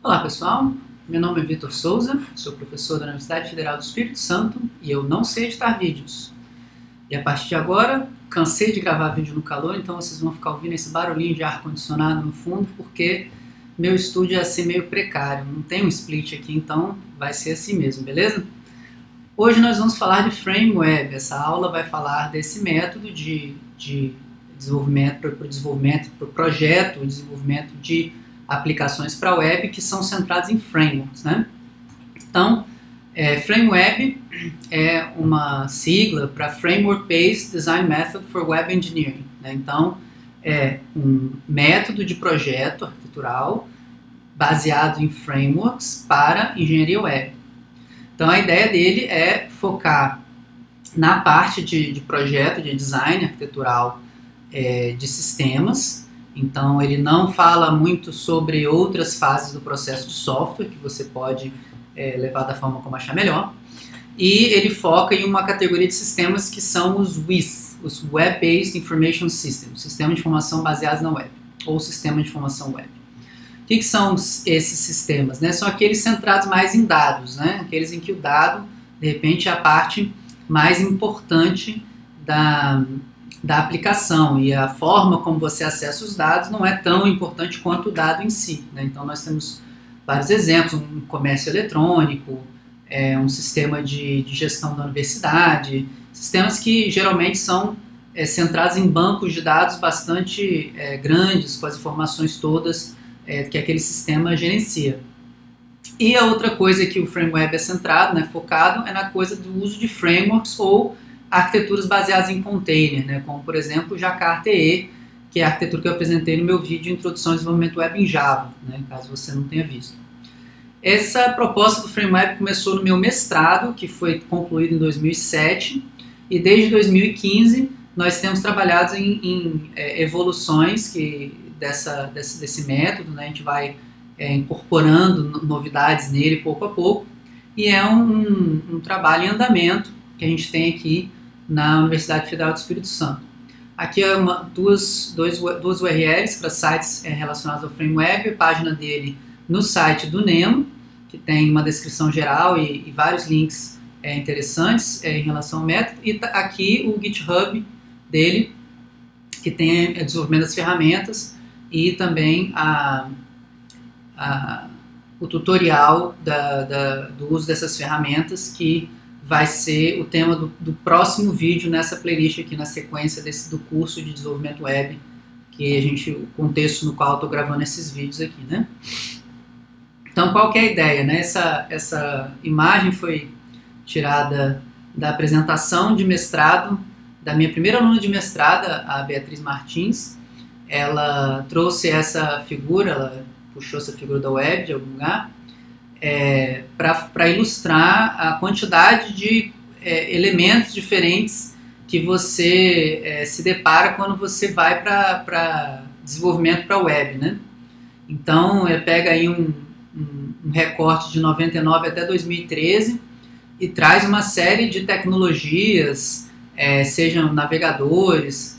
Olá pessoal, meu nome é Vitor Souza, sou professor da Universidade Federal do Espírito Santo e eu não sei editar vídeos. E a partir de agora, cansei de gravar vídeo no calor, então vocês vão ficar ouvindo esse barulhinho de ar-condicionado no fundo, porque meu estúdio é assim meio precário, não tem um split aqui, então vai ser assim mesmo, beleza? Hoje nós vamos falar de Frame Web, essa aula vai falar desse método de desenvolvimento, para o projeto, desenvolvimento de aplicações para web que são centradas em frameworks, né? Então, Frame Web é uma sigla para Framework Based Design Method for Web Engineering, né? Então, é um método de projeto arquitetural baseado em frameworks para engenharia web. Então, a ideia dele é focar na parte de projeto, de design arquitetural de sistemas. Então, ele não fala muito sobre outras fases do processo de software, que você pode levar da forma como achar melhor. E ele foca em uma categoria de sistemas que são os WIS, os Web-Based Information Systems, Sistema de Informação Baseados na Web, ou Sistema de Informação Web. O que são esses sistemas? Né? São aqueles centrados mais em dados, né? Aqueles em que o dado, de repente, é a parte mais importante da aplicação, e a forma como você acessa os dados não é tão importante quanto o dado em si, né? Então nós temos vários exemplos, um comércio eletrônico, um sistema de gestão da universidade, sistemas que geralmente são centrados em bancos de dados bastante grandes, com as informações todas que aquele sistema gerencia. E a outra coisa que o Frame Web é centrado, né, focado, é na coisa do uso de frameworks ou arquiteturas baseadas em container, né, como por exemplo o Jakarta-EE, que é a arquitetura que eu apresentei no meu vídeo Introdução ao Desenvolvimento Web em Java, né, caso você não tenha visto. Essa proposta do Frame Web começou no meu mestrado, que foi concluído em 2007, e desde 2015 nós temos trabalhado em evoluções desse método, né, a gente vai incorporando novidades nele pouco a pouco, e é um trabalho em andamento que a gente tem aqui na Universidade Federal do Espírito Santo. Aqui é duas URLs para sites relacionados ao Frame Web, a página dele no site do Nemo, que tem uma descrição geral e vários links interessantes em relação ao método, e aqui o GitHub dele, que tem o desenvolvimento das ferramentas e também o tutorial do uso dessas ferramentas, que vai ser o tema do próximo vídeo nessa playlist aqui, na sequência do curso de desenvolvimento web, o contexto no qual eu estou gravando esses vídeos aqui, né? Então, qual que é a ideia, né? Essa imagem foi tirada da apresentação de mestrado da minha primeira aluna de mestrado, a Beatriz Martins. Ela trouxe essa figura, ela puxou essa figura da web de algum lugar, para ilustrar a quantidade de elementos diferentes que você se depara quando você vai para desenvolvimento para web, né? Então, ele pega aí um recorte de 99 até 2013 e traz uma série de tecnologias, sejam navegadores,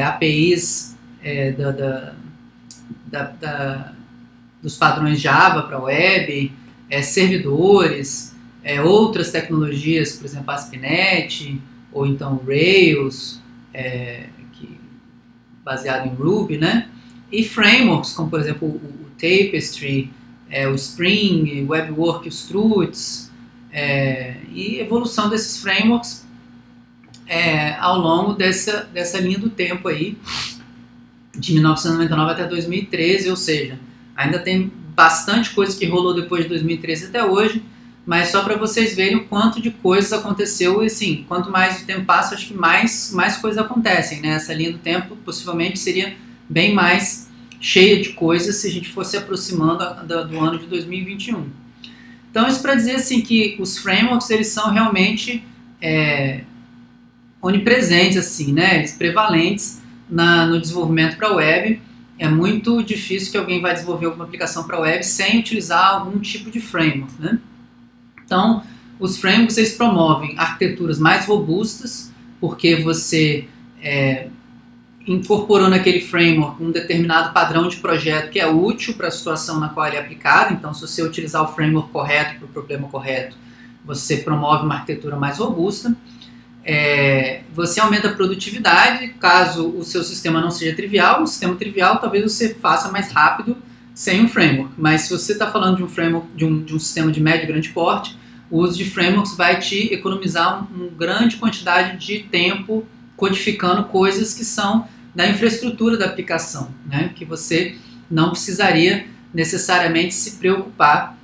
APIs dos padrões Java para web, servidores, outras tecnologias, por exemplo, ASP.NET, ou então Rails, baseado em Ruby, né? E frameworks, como por exemplo o Tapestry, o Spring, o WebWork, os Struts, e evolução desses frameworks ao longo dessa linha do tempo aí, de 1999 até 2013, ou seja, ainda tem bastante coisa que rolou depois de 2013 até hoje, mas só para vocês verem o quanto de coisas aconteceu, e assim, quanto mais o tempo passa, acho que mais coisas acontecem, né? Essa linha do tempo possivelmente seria bem mais cheia de coisas se a gente fosse aproximando do ano de 2021. Então, isso para dizer assim que os frameworks, eles são realmente onipresentes, assim, né? Eles prevalentes no desenvolvimento para web. É muito difícil que alguém vai desenvolver alguma aplicação para web sem utilizar algum tipo de framework, né? Então, os frameworks, eles promovem arquiteturas mais robustas, porque você incorporou naquele framework um determinado padrão de projeto que é útil para a situação na qual ele é aplicado. Então, se você utilizar o framework correto para o problema correto, você promove uma arquitetura mais robusta. Você aumenta a produtividade, caso o seu sistema não seja trivial. Um sistema trivial talvez você faça mais rápido sem um framework, mas se você está falando de um framework, de um sistema de médio e grande porte, o uso de frameworks vai te economizar uma grande quantidade de tempo codificando coisas que são da infraestrutura da aplicação, né? Que você não precisaria necessariamente se preocupar,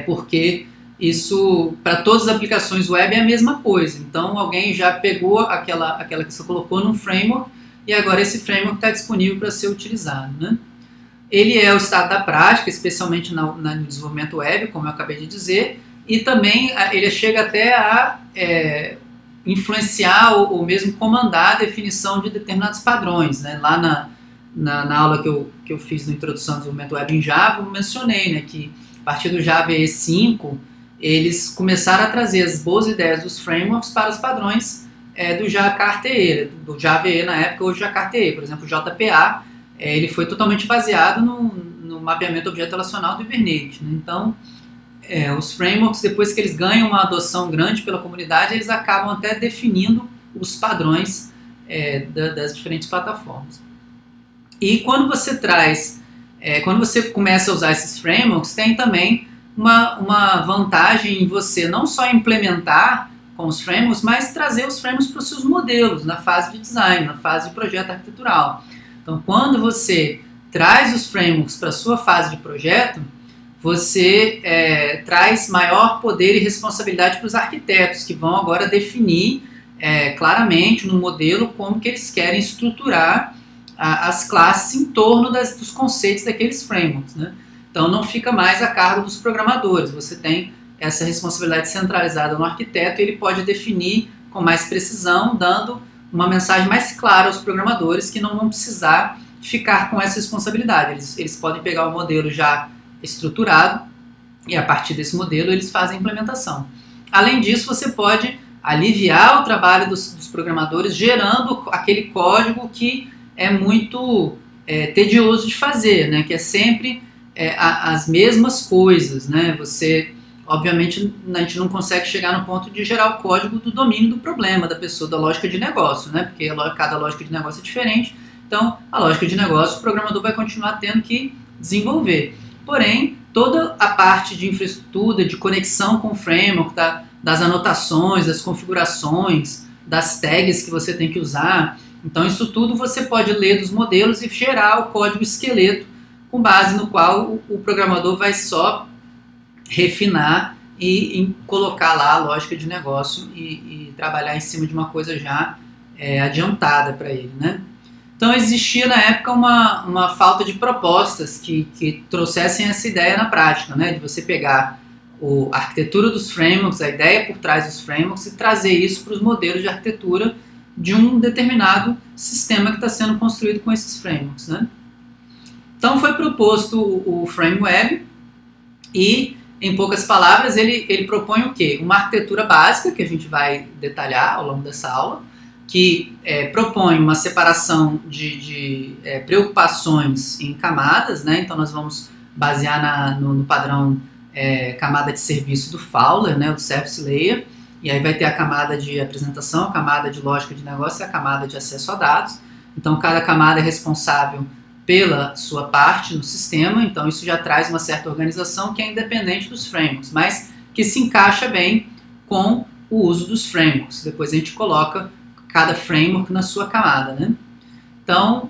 porque isso, para todas as aplicações web, é a mesma coisa. Então, alguém já pegou aquela que você colocou num framework e agora esse framework está disponível para ser utilizado, né? Ele é o estado da prática, especialmente no desenvolvimento web, como eu acabei de dizer, e também ele chega até a influenciar ou mesmo comandar a definição de determinados padrões, né? Lá na aula que eu fiz na introdução ao desenvolvimento web em Java, eu mencionei, né, que a partir do Java EE 5, eles começaram a trazer as boas ideias dos frameworks para os padrões do Jakarta-EE, do Java EE na época, ou Jakarta-EE. Por exemplo, o JPA, ele foi totalmente baseado no mapeamento objeto relacional do Hibernate, né? Então, os frameworks, depois que eles ganham uma adoção grande pela comunidade, eles acabam até definindo os padrões das diferentes plataformas. E quando você quando você começa a usar esses frameworks, tem também uma vantagem em você não só implementar com os frameworks, mas trazer os frameworks para os seus modelos, na fase de design, na fase de projeto arquitetural. Então, quando você traz os frameworks para a sua fase de projeto, você traz maior poder e responsabilidade para os arquitetos, que vão agora definir claramente no modelo como que eles querem estruturar as classes em torno dos conceitos daqueles frameworks, né? Então não fica mais a cargo dos programadores, você tem essa responsabilidade centralizada no arquiteto e ele pode definir com mais precisão, dando uma mensagem mais clara aos programadores que não vão precisar ficar com essa responsabilidade. Eles podem pegar o modelo já estruturado e a partir desse modelo eles fazem a implementação. Além disso, você pode aliviar o trabalho dos programadores gerando aquele código que é muito tedioso de fazer, né? Que é sempre as mesmas coisas, né? Obviamente, a gente não consegue chegar no ponto de gerar o código do domínio do problema da pessoa, da lógica de negócio, né? Porque cada lógica de negócio é diferente. Então, a lógica de negócio, o programador vai continuar tendo que desenvolver. Porém, toda a parte de infraestrutura, de conexão com o framework, das anotações, das configurações, das tags que você tem que usar, então isso tudo você pode ler dos modelos e gerar o código esqueleto com base no qual o programador vai só refinar e colocar lá a lógica de negócio e trabalhar em cima de uma coisa já adiantada para ele, né? Então existia na época uma falta de propostas que trouxessem essa ideia na prática, né? De você pegar a arquitetura dos frameworks, a ideia por trás dos frameworks e trazer isso para os modelos de arquitetura de um determinado sistema que está sendo construído com esses frameworks, né? Então foi proposto o Frame Web e, em poucas palavras, ele propõe o quê? Uma arquitetura básica, que a gente vai detalhar ao longo dessa aula, que propõe uma separação de preocupações em camadas, né? Então nós vamos basear no padrão camada de serviço do Fowler, né? O Service Layer, e aí vai ter a camada de apresentação, a camada de lógica de negócio e a camada de acesso a dados. Então cada camada é responsável pela sua parte no sistema, então isso já traz uma certa organização que é independente dos frameworks, mas que se encaixa bem com o uso dos frameworks. Depois a gente coloca cada framework na sua camada, né? Então,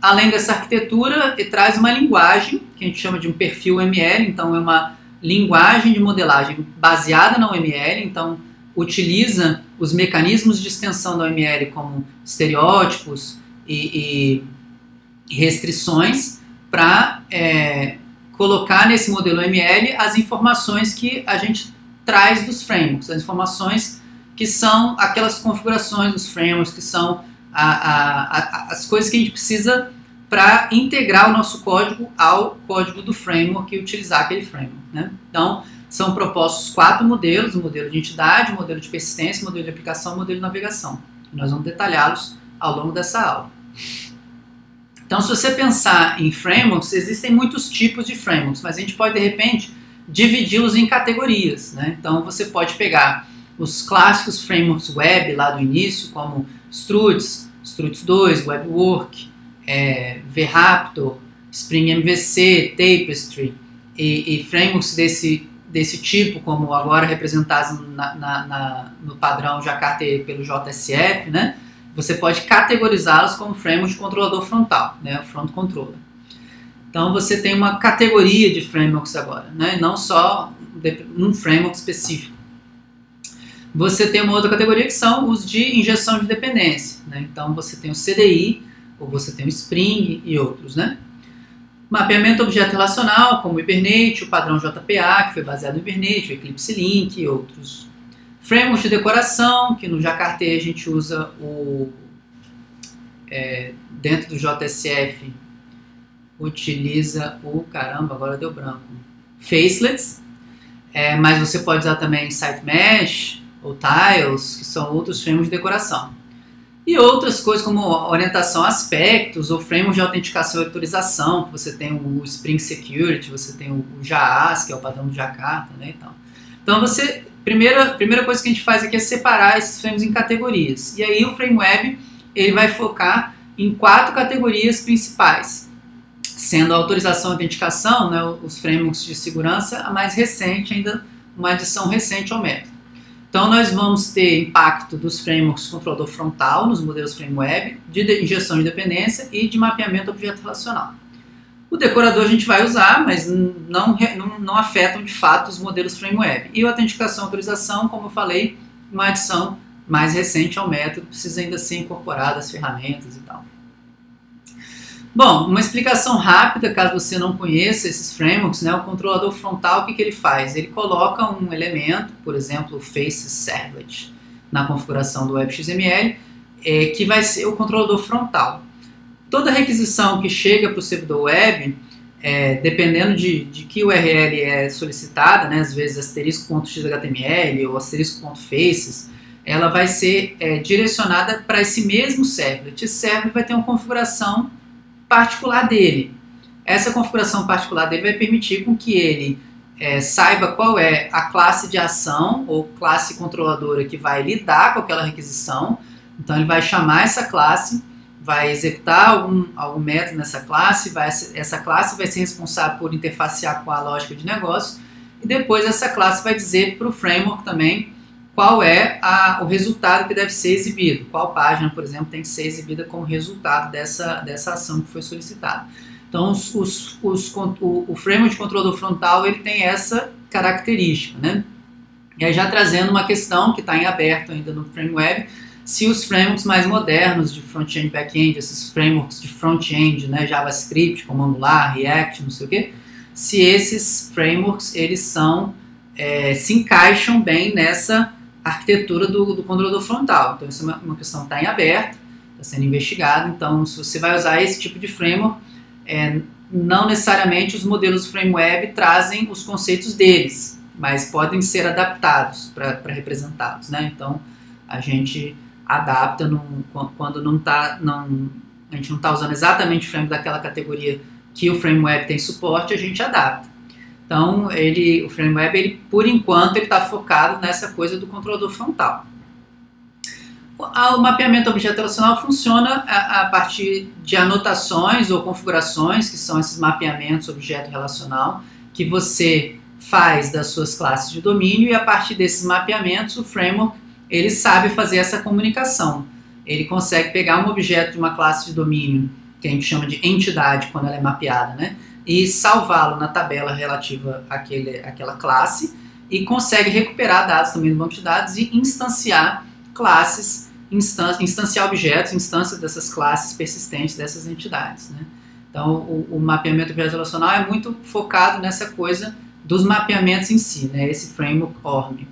além dessa arquitetura, ele traz uma linguagem, que a gente chama de um perfil UML, então é uma linguagem de modelagem baseada na UML, então utiliza os mecanismos de extensão da UML como estereótipos e restrições para colocar nesse modelo UML as informações que a gente traz dos frameworks, as informações que são aquelas configurações dos frameworks, que são as coisas que a gente precisa para integrar o nosso código ao código do framework e utilizar aquele framework, né? Então, são propostos 4 modelos: o modelo de entidade, o modelo de persistência, o modelo de aplicação e o modelo de navegação. E nós vamos detalhá-los ao longo dessa aula. Então, se você pensar em frameworks, existem muitos tipos de frameworks, mas a gente pode, de repente, dividi-los em categorias, né? Então, você pode pegar os clássicos frameworks web lá do início, como Struts, Struts 2, WebWork, VRaptor, Spring MVC, Tapestry e frameworks desse tipo, como agora representados no padrão Jakarta pelo JSF, né? Você pode categorizá-los como framework de controlador frontal, né? O Front Controller. Então você tem uma categoria de frameworks agora, né? Não só um framework específico. Você tem uma outra categoria que são os de injeção de dependência, né? Então você tem o CDI, ou você tem o Spring e outros, né? Mapeamento objeto relacional, como o Hibernate, o padrão JPA, que foi baseado no Hibernate, o Eclipse Link e outros. Frameworks de decoração, que no Jakarta a gente usa dentro do JSF, utiliza caramba, agora deu branco, Facelets, mas você pode usar também SiteMesh ou Tiles, que são outros frameworks de decoração. E outras coisas como orientação a aspectos ou frameworks de autenticação e autorização, que você tem o Spring Security, você tem o JAAS, que é o padrão do Jakarta, né, então primeira coisa que a gente faz aqui é separar esses frameworks em categorias. E aí o FrameWeb ele vai focar em 4 categorias principais, sendo a autorização e autenticação, né, os frameworks de segurança, a mais recente, ainda uma adição recente ao método. Então nós vamos ter impacto dos frameworks controlador frontal nos modelos FrameWeb, de injeção de dependência e de mapeamento objeto relacional. O decorador a gente vai usar, mas não afetam de fato os modelos FrameWeb. E a autenticação e autorização, como eu falei, uma adição mais recente ao método, precisa ainda ser incorporada às ferramentas e tal. Bom, uma explicação rápida, caso você não conheça esses frameworks, né, o controlador frontal, o que ele faz? Ele coloca um elemento, por exemplo, o Face Servlet, na configuração do WebXML, que vai ser o controlador frontal. Toda requisição que chega para o servidor web, dependendo de que URL é solicitada, né, às vezes asterisco.xhtml ou asterisco.faces, ela vai ser direcionada para esse mesmo servlet. Esse servlet vai ter uma configuração particular dele. Essa configuração particular dele vai permitir com que ele saiba qual é a classe de ação ou classe controladora que vai lidar com aquela requisição. Então ele vai chamar essa classe, vai executar algum método nessa classe, essa classe vai ser responsável por interfacear com a lógica de negócio, e depois essa classe vai dizer para o framework também qual é o resultado que deve ser exibido, qual página, por exemplo, tem que ser exibida como resultado dessa ação que foi solicitada. Então, o framework de controlador frontal ele tem essa característica, né? E aí já trazendo uma questão que está em aberto ainda no FrameWeb, se os frameworks mais modernos de front-end e back-end, esses frameworks de front-end, né, JavaScript, como Angular, React, não sei o quê, se esses frameworks eles se encaixam bem nessa arquitetura do controlador frontal. Então isso é uma questão que está em aberto, está sendo investigada. Então se você vai usar esse tipo de framework, não necessariamente os modelos FrameWeb trazem os conceitos deles, mas podem ser adaptados para representá-los, né? Então a gente adapta quando a gente não está usando exatamente o framework daquela categoria que o FrameWeb tem suporte, a gente adapta. Então, o FrameWeb, por enquanto, ele está focado nessa coisa do controlador frontal. O mapeamento objeto relacional funciona a partir de anotações ou configurações, que são esses mapeamentos objeto relacional, que você faz das suas classes de domínio, e a partir desses mapeamentos, o framework ele sabe fazer essa comunicação. Ele consegue pegar um objeto de uma classe de domínio, que a gente chama de entidade, quando ela é mapeada, né? E salvá-lo na tabela relativa àquela classe, e consegue recuperar dados também do banco de dados e instanciar classes, instanciar objetos, instâncias dessas classes persistentes dessas entidades, né? Então o mapeamento objeto relacional é muito focado nessa coisa dos mapeamentos em si, né? Esse framework ORM.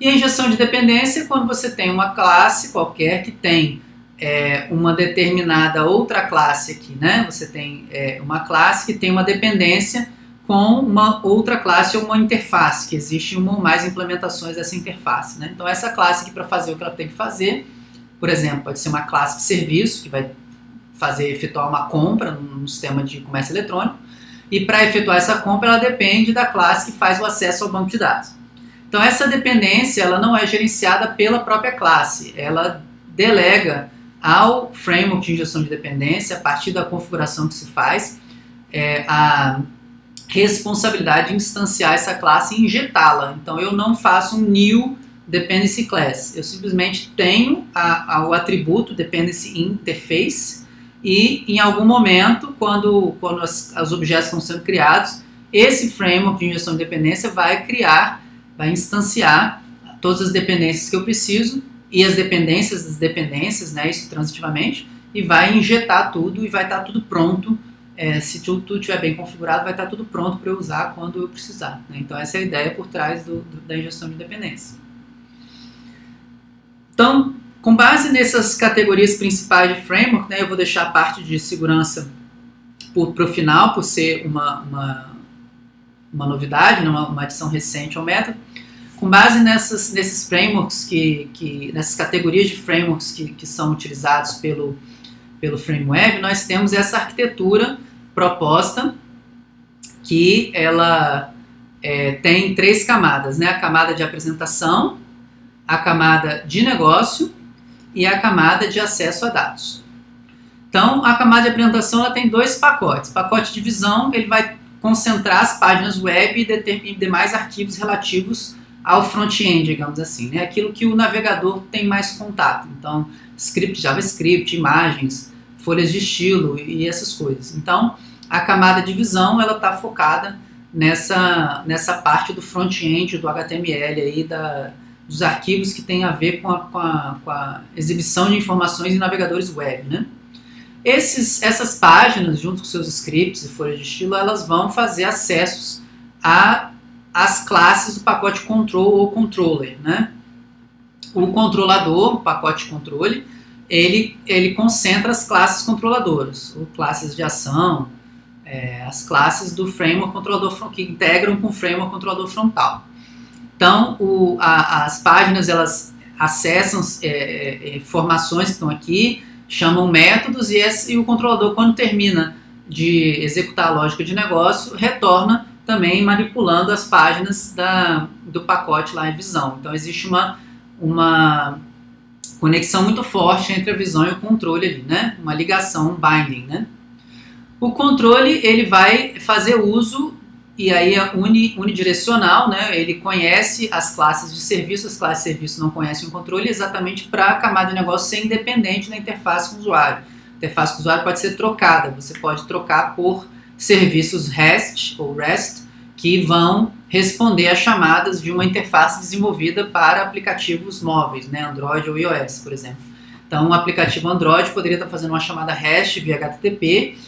E a injeção de dependência é quando você tem uma classe qualquer que tem uma determinada outra classe aqui, né? Você tem uma classe que tem uma dependência com uma outra classe ou uma interface, que existe uma ou mais implementações dessa interface, né? Então essa classe aqui, para fazer o que ela tem que fazer, Por exemplo, pode ser uma classe de serviço que vai efetuar uma compra num sistema de comércio eletrônico, e para efetuar essa compra ela depende da classe que faz o acesso ao banco de dados. Então essa dependência ela não é gerenciada pela própria classe, ela delega ao framework de injeção de dependência, a partir da configuração que se faz, a responsabilidade de instanciar essa classe e injetá-la. Então eu não faço um new dependency class, eu simplesmente tenho o atributo dependency interface, e em algum momento, quando os objetos estão sendo criados, esse framework de injeção de dependência vai instanciar todas as dependências que eu preciso e as dependências das dependências, né, isso transitivamente, e vai injetar tudo e vai estar tudo pronto. Se tudo estiver bem configurado, vai estar tudo pronto para eu usar quando eu precisar, né? Então essa é a ideia por trás da injeção de dependência. Então, com base nessas categorias principais de framework, né, eu vou deixar a parte de segurança para o final, por ser uma novidade, né, uma adição recente ao método. Com base nesses frameworks, nessas categorias de frameworks que são utilizados pelo FrameWeb, nós temos essa arquitetura proposta, que ela tem 3 camadas, né? A camada de apresentação, a camada de negócio e a camada de acesso a dados. Então, a camada de apresentação ela tem 2 pacotes. O pacote de visão ele vai concentrar as páginas web e demais arquivos relativos ao front-end, digamos assim, né? Aquilo que o navegador tem mais contato. Então, script, JavaScript, imagens, folhas de estilo e essas coisas. Então, a camada de visão ela está focada nessa parte do front-end, do HTML, aí, dos arquivos que tem a ver com a exibição de informações em navegadores web, né? Essas páginas, junto com seus scripts e folhas de estilo, elas vão fazer acessos às classes do pacote control ou controller, né? O controlador, o pacote controle, ele concentra as classes controladoras, ou classes de ação, as classes do framework controlador que integram com o framework controlador frontal. Então, as páginas elas acessam informações que estão aqui, chamam métodos e o controlador, quando termina de executar a lógica de negócio, retorna também manipulando as páginas do pacote lá em visão. Então, existe uma conexão muito forte entre a visão e o controle ali, né? Uma ligação, um binding, né? O controle ele vai fazer uso e aí é unidirecional, né? Ele conhece as classes de serviço, as classes de serviço não conhecem o controle exatamente para a camada de negócio ser independente da interface com o usuário. A interface com o usuário pode ser trocada, você pode trocar por serviços REST ou REST que vão responder a chamadas de uma interface desenvolvida para aplicativos móveis, né? Android ou iOS, por exemplo. Então, um aplicativo Android poderia estar fazendo uma chamada REST via HTTP.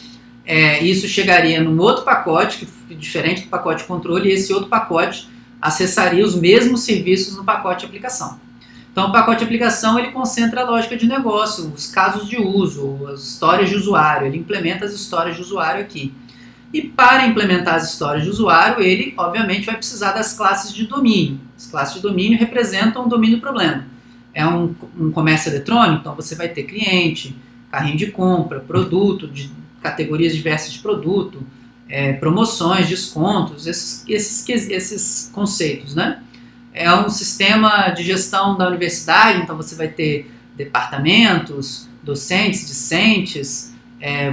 Isso chegaria num outro pacote, diferente do pacote controle, e esse outro pacote acessaria os mesmos serviços no pacote aplicação. Então, o pacote aplicação ele concentra a lógica de negócio, os casos de uso, as histórias de usuário, ele implementa as histórias de usuário aqui. E para implementar as histórias de usuário, ele, obviamente, vai precisar das classes de domínio. As classes de domínio representam o domínio problema. É um comércio eletrônico, então você vai ter cliente, carrinho de compra, produto, categorias diversas de produto, promoções, descontos, esses conceitos, né? É um sistema de gestão da universidade, então você vai ter departamentos, docentes, discentes,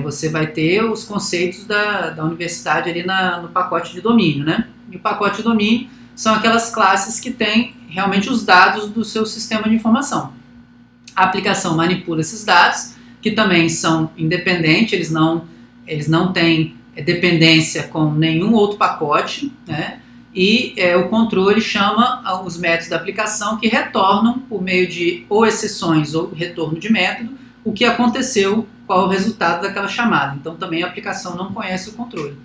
você vai ter os conceitos da universidade ali no pacote de domínio, né? E o pacote de domínio são aquelas classes que têm realmente os dados do seu sistema de informação. A aplicação manipula esses dados, que também são independentes, eles não têm dependência com nenhum outro pacote, né? E o controle chama os métodos da aplicação que retornam por meio de ou exceções ou retorno de método o que aconteceu, qual é o resultado daquela chamada. Então também a aplicação não conhece o controle.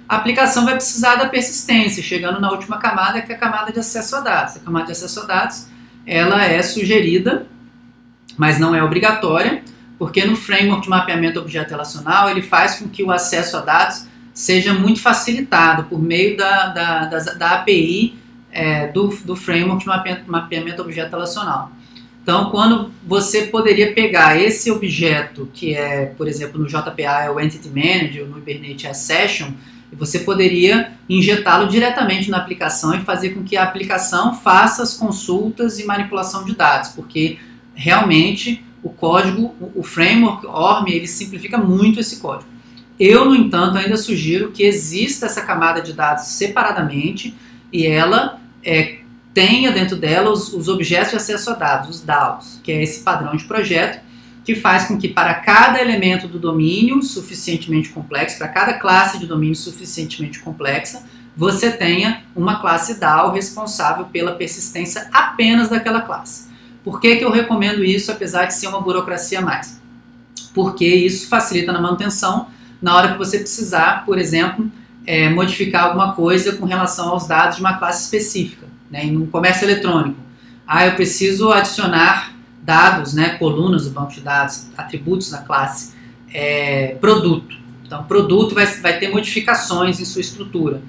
A aplicação vai precisar da persistência, chegando na última camada, que é a camada de acesso a dados. A camada de acesso a dados ela é sugerida, mas não é obrigatória, porque no framework de mapeamento objeto relacional ele faz com que o acesso a dados seja muito facilitado por meio da API do framework de mapeamento objeto relacional. Então, quando você poderia pegar esse objeto, que é, por exemplo, no JPA é o Entity Manager, ou no Hibernate é a Session, e você poderia injetá-lo diretamente na aplicação e fazer com que a aplicação faça as consultas e manipulação de dados, porque realmente o código, o framework ORM, ele simplifica muito esse código. Eu, no entanto, ainda sugiro que exista essa camada de dados separadamente e ela tenha dentro dela os objetos de acesso a dados, os DAOs, que é esse padrão de projeto que faz com que para cada elemento do domínio suficientemente complexo, para cada classe de domínio suficientemente complexa, você tenha uma classe DAO responsável pela persistência apenas daquela classe. Por que eu recomendo isso, apesar de ser uma burocracia a mais? Porque isso facilita na manutenção na hora que você precisar, por exemplo, modificar alguma coisa com relação aos dados de uma classe específica, né, em um comércio eletrônico. Eu preciso adicionar dados, né, colunas do banco de dados, atributos da classe, produto. Então, produto vai ter modificações em sua estrutura.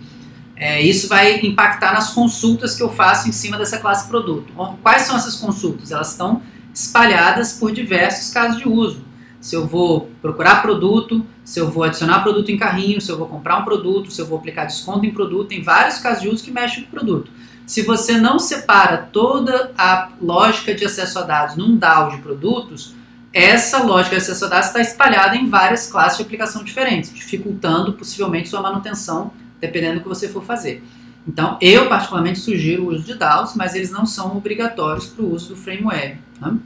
Isso vai impactar nas consultas que eu faço em cima dessa classe produto. Quais são essas consultas? Elas estão espalhadas por diversos casos de uso. Se eu vou procurar produto, se eu vou adicionar produto em carrinho, se eu vou comprar um produto, se eu vou aplicar desconto em produto, tem vários casos de uso que mexem com o produto. Se você não separa toda a lógica de acesso a dados num DAO de produtos, essa lógica de acesso a dados está espalhada em várias classes de aplicação diferentes, dificultando possivelmente sua manutenção, dependendo do que você for fazer. Então, eu particularmente sugiro o uso de DAOs, mas eles não são obrigatórios para o uso do FrameWeb. Né?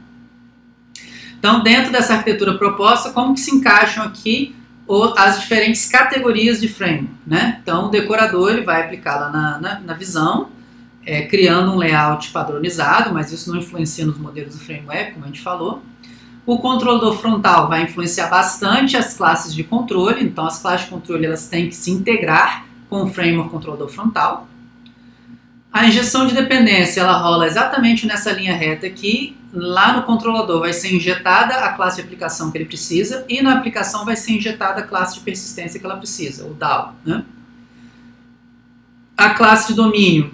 Então, dentro dessa arquitetura proposta, como que se encaixam aqui as diferentes categorias de framework, né? Então, o decorador ele vai aplicá-la na visão, criando um layout padronizado, mas isso não influencia nos modelos do FrameWeb, como a gente falou. O controlador frontal vai influenciar bastante as classes de controle, então as classes de controle elas têm que se integrar com o framework controlador frontal. A injeção de dependência ela rola exatamente nessa linha reta aqui. Lá no controlador vai ser injetada a classe de aplicação que ele precisa e na aplicação vai ser injetada a classe de persistência que ela precisa, o DAO. Né? A classe de domínio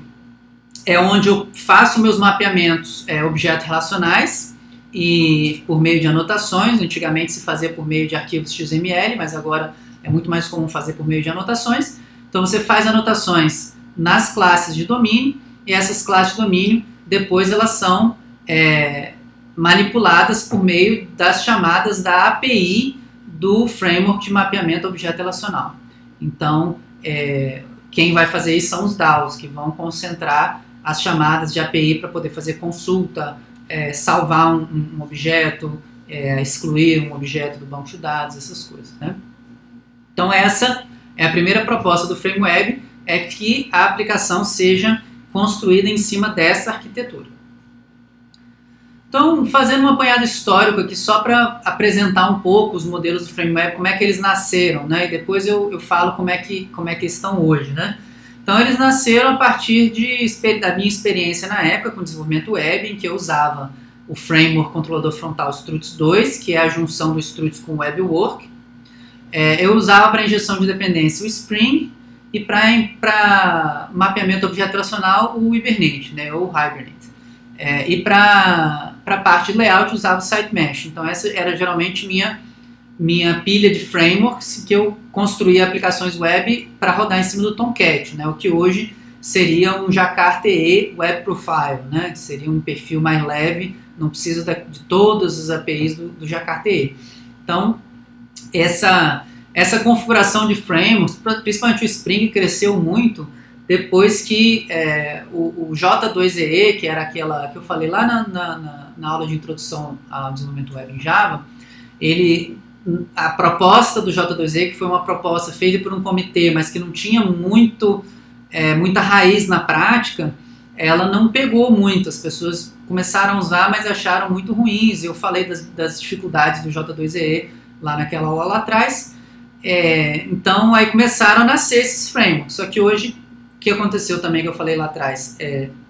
é onde eu faço meus mapeamentos objetos relacionais e por meio de anotações. Antigamente se fazia por meio de arquivos XML, mas agora é muito mais comum fazer por meio de anotações. Então você faz anotações nas classes de domínio e essas classes de domínio depois elas são manipuladas por meio das chamadas da API do Framework de Mapeamento Objeto Relacional. Então, quem vai fazer isso são os DAOs, que vão concentrar as chamadas de API para poder fazer consulta, salvar um objeto, excluir um objeto do banco de dados, essas coisas. Né? Então, essa é a primeira proposta do FrameWeb, é que a aplicação seja construída em cima dessa arquitetura. Então, fazendo um apanhado histórico aqui, só para apresentar um pouco os modelos do FrameWeb, como é que eles nasceram, né? E depois eu falo como é que estão hoje, né? Então, eles nasceram a partir da minha experiência na época com desenvolvimento web, em que eu usava o framework controlador frontal Struts 2, que é a junção do Struts com o WebWork. Eu usava para injeção de dependência o Spring e para mapeamento objeto relacional o Hibernate, né? Ou Hibernate. E para a parte de layout usava o SiteMesh. Então essa era geralmente minha pilha de frameworks que eu construía aplicações web para rodar em cima do Tomcat, né? O que hoje seria um Jacquard-TE Web Profile, né? Que seria um perfil mais leve, não precisa de todas as APIs do Jacquard-TE. Então essa configuração de frameworks, principalmente o Spring, cresceu muito depois que o J2EE, que era aquela que eu falei lá na aula de introdução ao desenvolvimento web em Java, a proposta do J2EE, que foi uma proposta feita por um comitê, mas que não tinha muita raiz na prática, ela não pegou muito. As pessoas começaram a usar, mas acharam muito ruins. Eu falei das dificuldades do J2EE lá naquela aula lá atrás. Então, aí começaram a nascer esses frameworks. Só que hoje, o que aconteceu também, que eu falei lá atrás,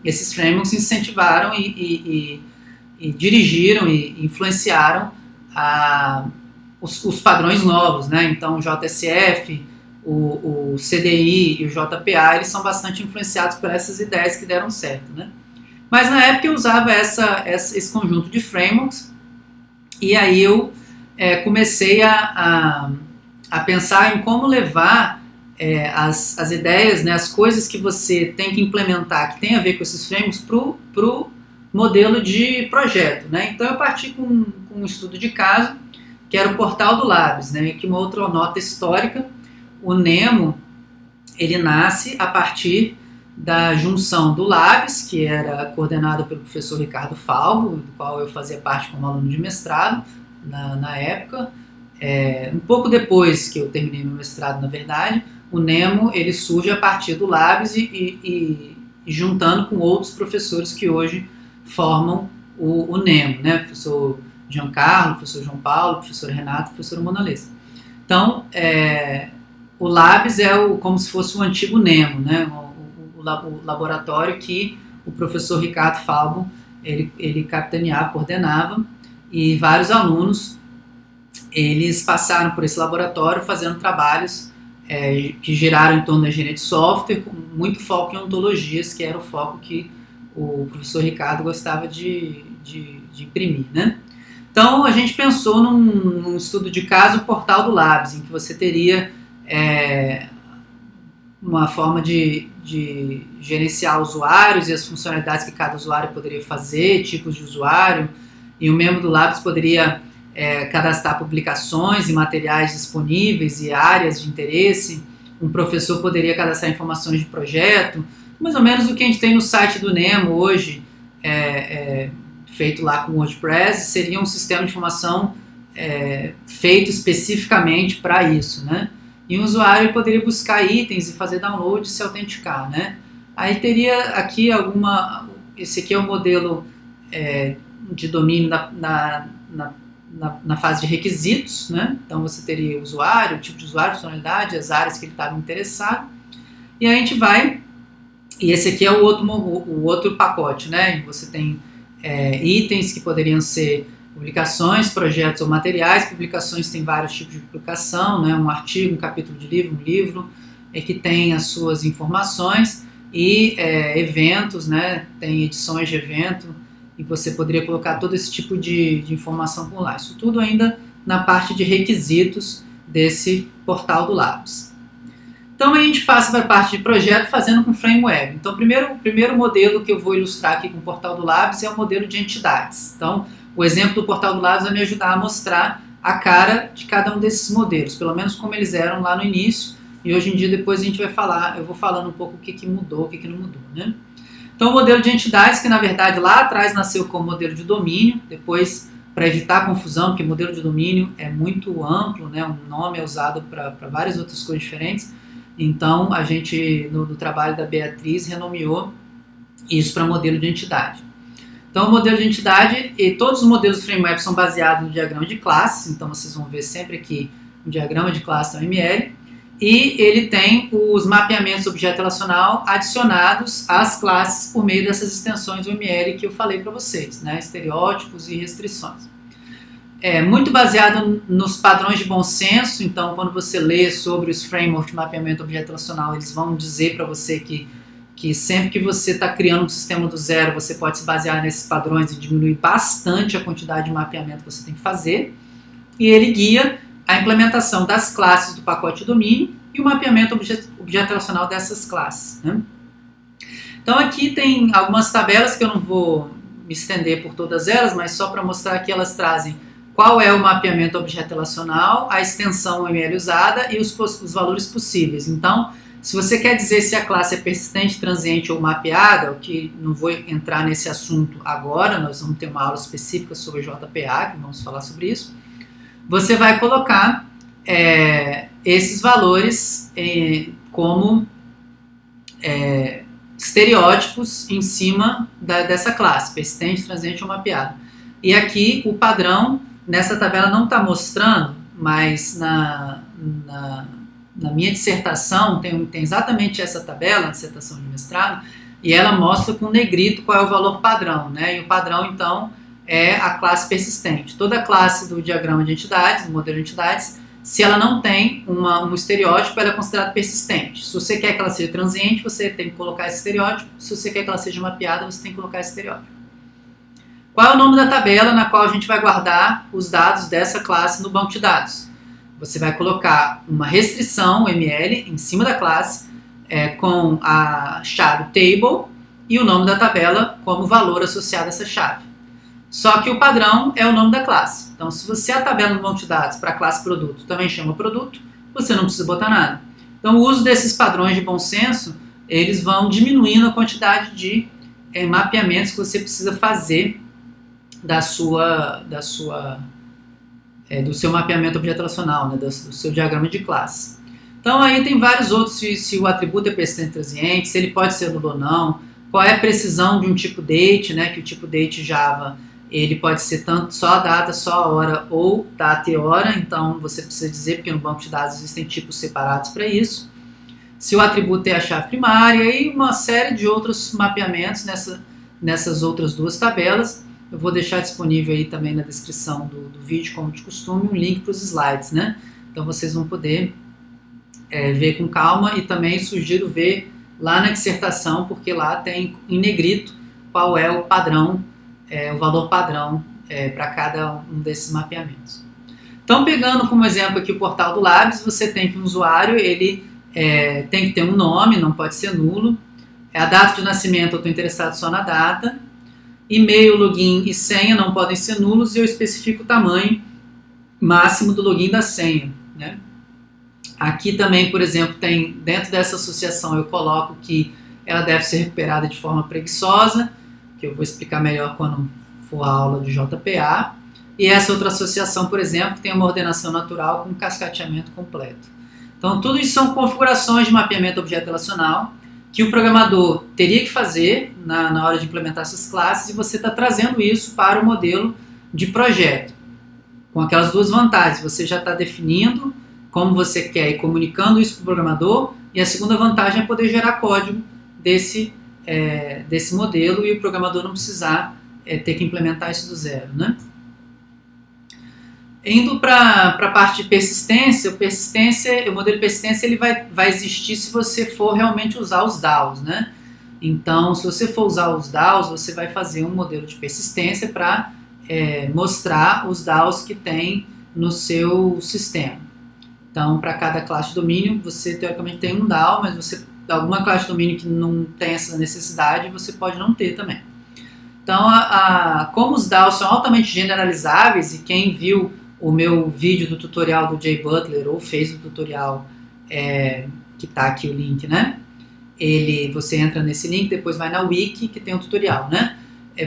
esses frameworks incentivaram e dirigiram e influenciaram os padrões novos, né? Então, o JSF, o CDI e o JPA, eles são bastante influenciados por essas ideias que deram certo, né? Mas na época eu usava esse conjunto de frameworks, e aí eu comecei a pensar em como levar as ideias, né, as coisas que você tem que implementar, que tem a ver com esses frameworks, para o modelo de projeto, né? Então eu parti com um estudo de caso, que era o portal do Labs, né? Aqui uma outra nota histórica: o Nemo, ele nasce a partir da junção do Labs, que era coordenado pelo professor Ricardo Falbo, do qual eu fazia parte como aluno de mestrado na época. Um pouco depois que eu terminei meu mestrado, na verdade, o Nemo ele surge a partir do Labs e juntando com outros professores que hoje formam o Nemo, né? Professor Giancarlo, professor João Paulo, professor Renato, professor Mona Lisa. Então, o Labs como se fosse o antigo Nemo, né? O laboratório que o professor Ricardo Falbo ele capitaneava, coordenava, e vários alunos eles passaram por esse laboratório fazendo trabalhos que giraram em torno da engenharia de software, com muito foco em ontologias, que era o foco que o professor Ricardo gostava de imprimir, né? Então a gente pensou num estudo de caso, o portal do Labs, em que você teria uma forma de gerenciar usuários e as funcionalidades que cada usuário poderia fazer, tipos de usuário, e o membro do Labs poderia cadastrar publicações e materiais disponíveis e áreas de interesse. Um professor poderia cadastrar informações de projeto, mais ou menos o que a gente tem no site do Nemo hoje, feito lá com WordPress. Seria um sistema de informação feito especificamente para isso, né? E o usuário poderia buscar itens e fazer download e se autenticar, né? Aí teria aqui esse aqui é o modelo de domínio na fase de requisitos, né? Então você teria o usuário, o tipo de usuário, funcionalidade, as áreas que ele estava interessado, e a gente vai, e esse aqui é o outro pacote, né? Você tem itens que poderiam ser publicações, projetos ou materiais. Publicações tem vários tipos de publicação, né? Um artigo, um capítulo de livro, um livro, que tem as suas informações, e eventos, né? Tem edições de evento, e você poderia colocar todo esse tipo de informação por lá. Isso tudo ainda na parte de requisitos desse portal do Labs. Então a gente passa para a parte de projeto fazendo com framework. Então o primeiro modelo que eu vou ilustrar aqui com o portal do Labs é o modelo de entidades. Então o exemplo do portal do Labs vai me ajudar a mostrar a cara de cada um desses modelos, pelo menos como eles eram lá no início, e hoje em dia depois a gente vai falar, eu vou falando um pouco o que mudou, o que não mudou, né? Então o modelo de entidades, que na verdade lá atrás nasceu como modelo de domínio, depois, para evitar confusão, porque modelo de domínio é muito amplo, né? Um nome é usado para várias outras coisas diferentes, então a gente, no trabalho da Beatriz, renomeou isso para modelo de entidade. Então o modelo de entidade, e todos os modelos do framework são baseados no diagrama de classes, então vocês vão ver sempre aqui o diagrama de classe da UML, e ele tem os mapeamentos objeto relacional adicionados às classes por meio dessas extensões UML que eu falei para vocês, né? Estereótipos e restrições. Muito baseado nos padrões de bom senso. Então quando você lê sobre os frameworks de mapeamento objeto relacional, eles vão dizer para você que sempre que você está criando um sistema do zero, você pode se basear nesses padrões e diminuir bastante a quantidade de mapeamento que você tem que fazer. E ele guia a implementação das classes do pacote domínio e o mapeamento objeto relacional dessas classes, né? Então aqui tem algumas tabelas que eu não vou me estender por todas elas, mas só para mostrar que elas trazem qual é o mapeamento objeto relacional, a extensão UML usada e os valores possíveis. Então, se você quer dizer se a classe é persistente, transiente ou mapeada, o que não vou entrar nesse assunto agora, nós vamos ter uma aula específica sobre JPA, que vamos falar sobre isso, você vai colocar esses valores como estereótipos em cima dessa classe, persistente, transiente ou mapeada. E aqui o padrão, nessa tabela não está mostrando, mas na minha dissertação tem exatamente essa tabela, a dissertação de mestrado, e ela mostra com negrito qual é o valor padrão, né? E o padrão, então, é a classe persistente. Toda classe do diagrama de entidades, do modelo de entidades, se ela não tem um estereótipo, ela é considerada persistente. Se você quer que ela seja transiente, você tem que colocar esse estereótipo. Se você quer que ela seja mapeada, você tem que colocar esse estereótipo. Qual é o nome da tabela na qual a gente vai guardar os dados dessa classe no banco de dados? Você vai colocar uma restrição UML em cima da classe com a chave table e o nome da tabela como valor associado a essa chave. Só que o padrão é o nome da classe. Então, se você a tabela no banco de dados para a classe produto também chama produto, você não precisa botar nada. Então, o uso desses padrões de bom senso, eles vão diminuindo a quantidade de mapeamentos que você precisa fazer do seu mapeamento objeto relacional, né, do seu diagrama de classe. Então aí tem vários outros, se o atributo é persistente transiente, se ele pode ser nulo ou não, qual é a precisão de um tipo date, né, que o tipo date Java ele pode ser tanto só a data, só a hora ou data e hora, então você precisa dizer, porque no banco de dados existem tipos separados para isso. Se o atributo é a chave primária e uma série de outros mapeamentos nessas outras duas tabelas. Eu vou deixar disponível aí também na descrição do vídeo, como de costume, um link para os slides, né? Então vocês vão poder ver com calma e também sugiro ver lá na dissertação, porque lá tem em negrito qual é o padrão, o valor padrão para cada um desses mapeamentos. Então, pegando como exemplo aqui o portal do Labs, você tem que o usuário ele tem que ter um nome, não pode ser nulo. A data de nascimento, eu estou interessado só na data. E-mail, login e senha não podem ser nulos e eu especifico o tamanho máximo do login da senha, né? Aqui também, por exemplo, tem dentro dessa associação eu coloco que ela deve ser recuperada de forma preguiçosa, que eu vou explicar melhor quando for a aula de JPA. E essa outra associação, por exemplo, tem uma ordenação natural com cascateamento completo. Então, tudo isso são configurações de mapeamento objeto relacional que o programador teria que fazer na hora de implementar essas classes, e você está trazendo isso para o modelo de projeto. Com aquelas duas vantagens, você já está definindo como você quer e comunicando isso para o programador, e a segunda vantagem é poder gerar código desse modelo e o programador não precisar ter que implementar isso do zero, né? Indo para a parte de persistência, o modelo de persistência ele vai existir se você for realmente usar os DAOs, né? Então, se você for usar os DAOs, você vai fazer um modelo de persistência para mostrar os DAOs que tem no seu sistema. Então, para cada classe de domínio, você teoricamente tem um DAO, mas você alguma classe de domínio que não tem essa necessidade, você pode não ter também. Então, como os DAOs são altamente generalizáveis, e quem viu o meu vídeo do tutorial do Jay Butler, ou fez o tutorial que está aqui o link, né? Você entra nesse link, depois vai na wiki que tem o tutorial, né?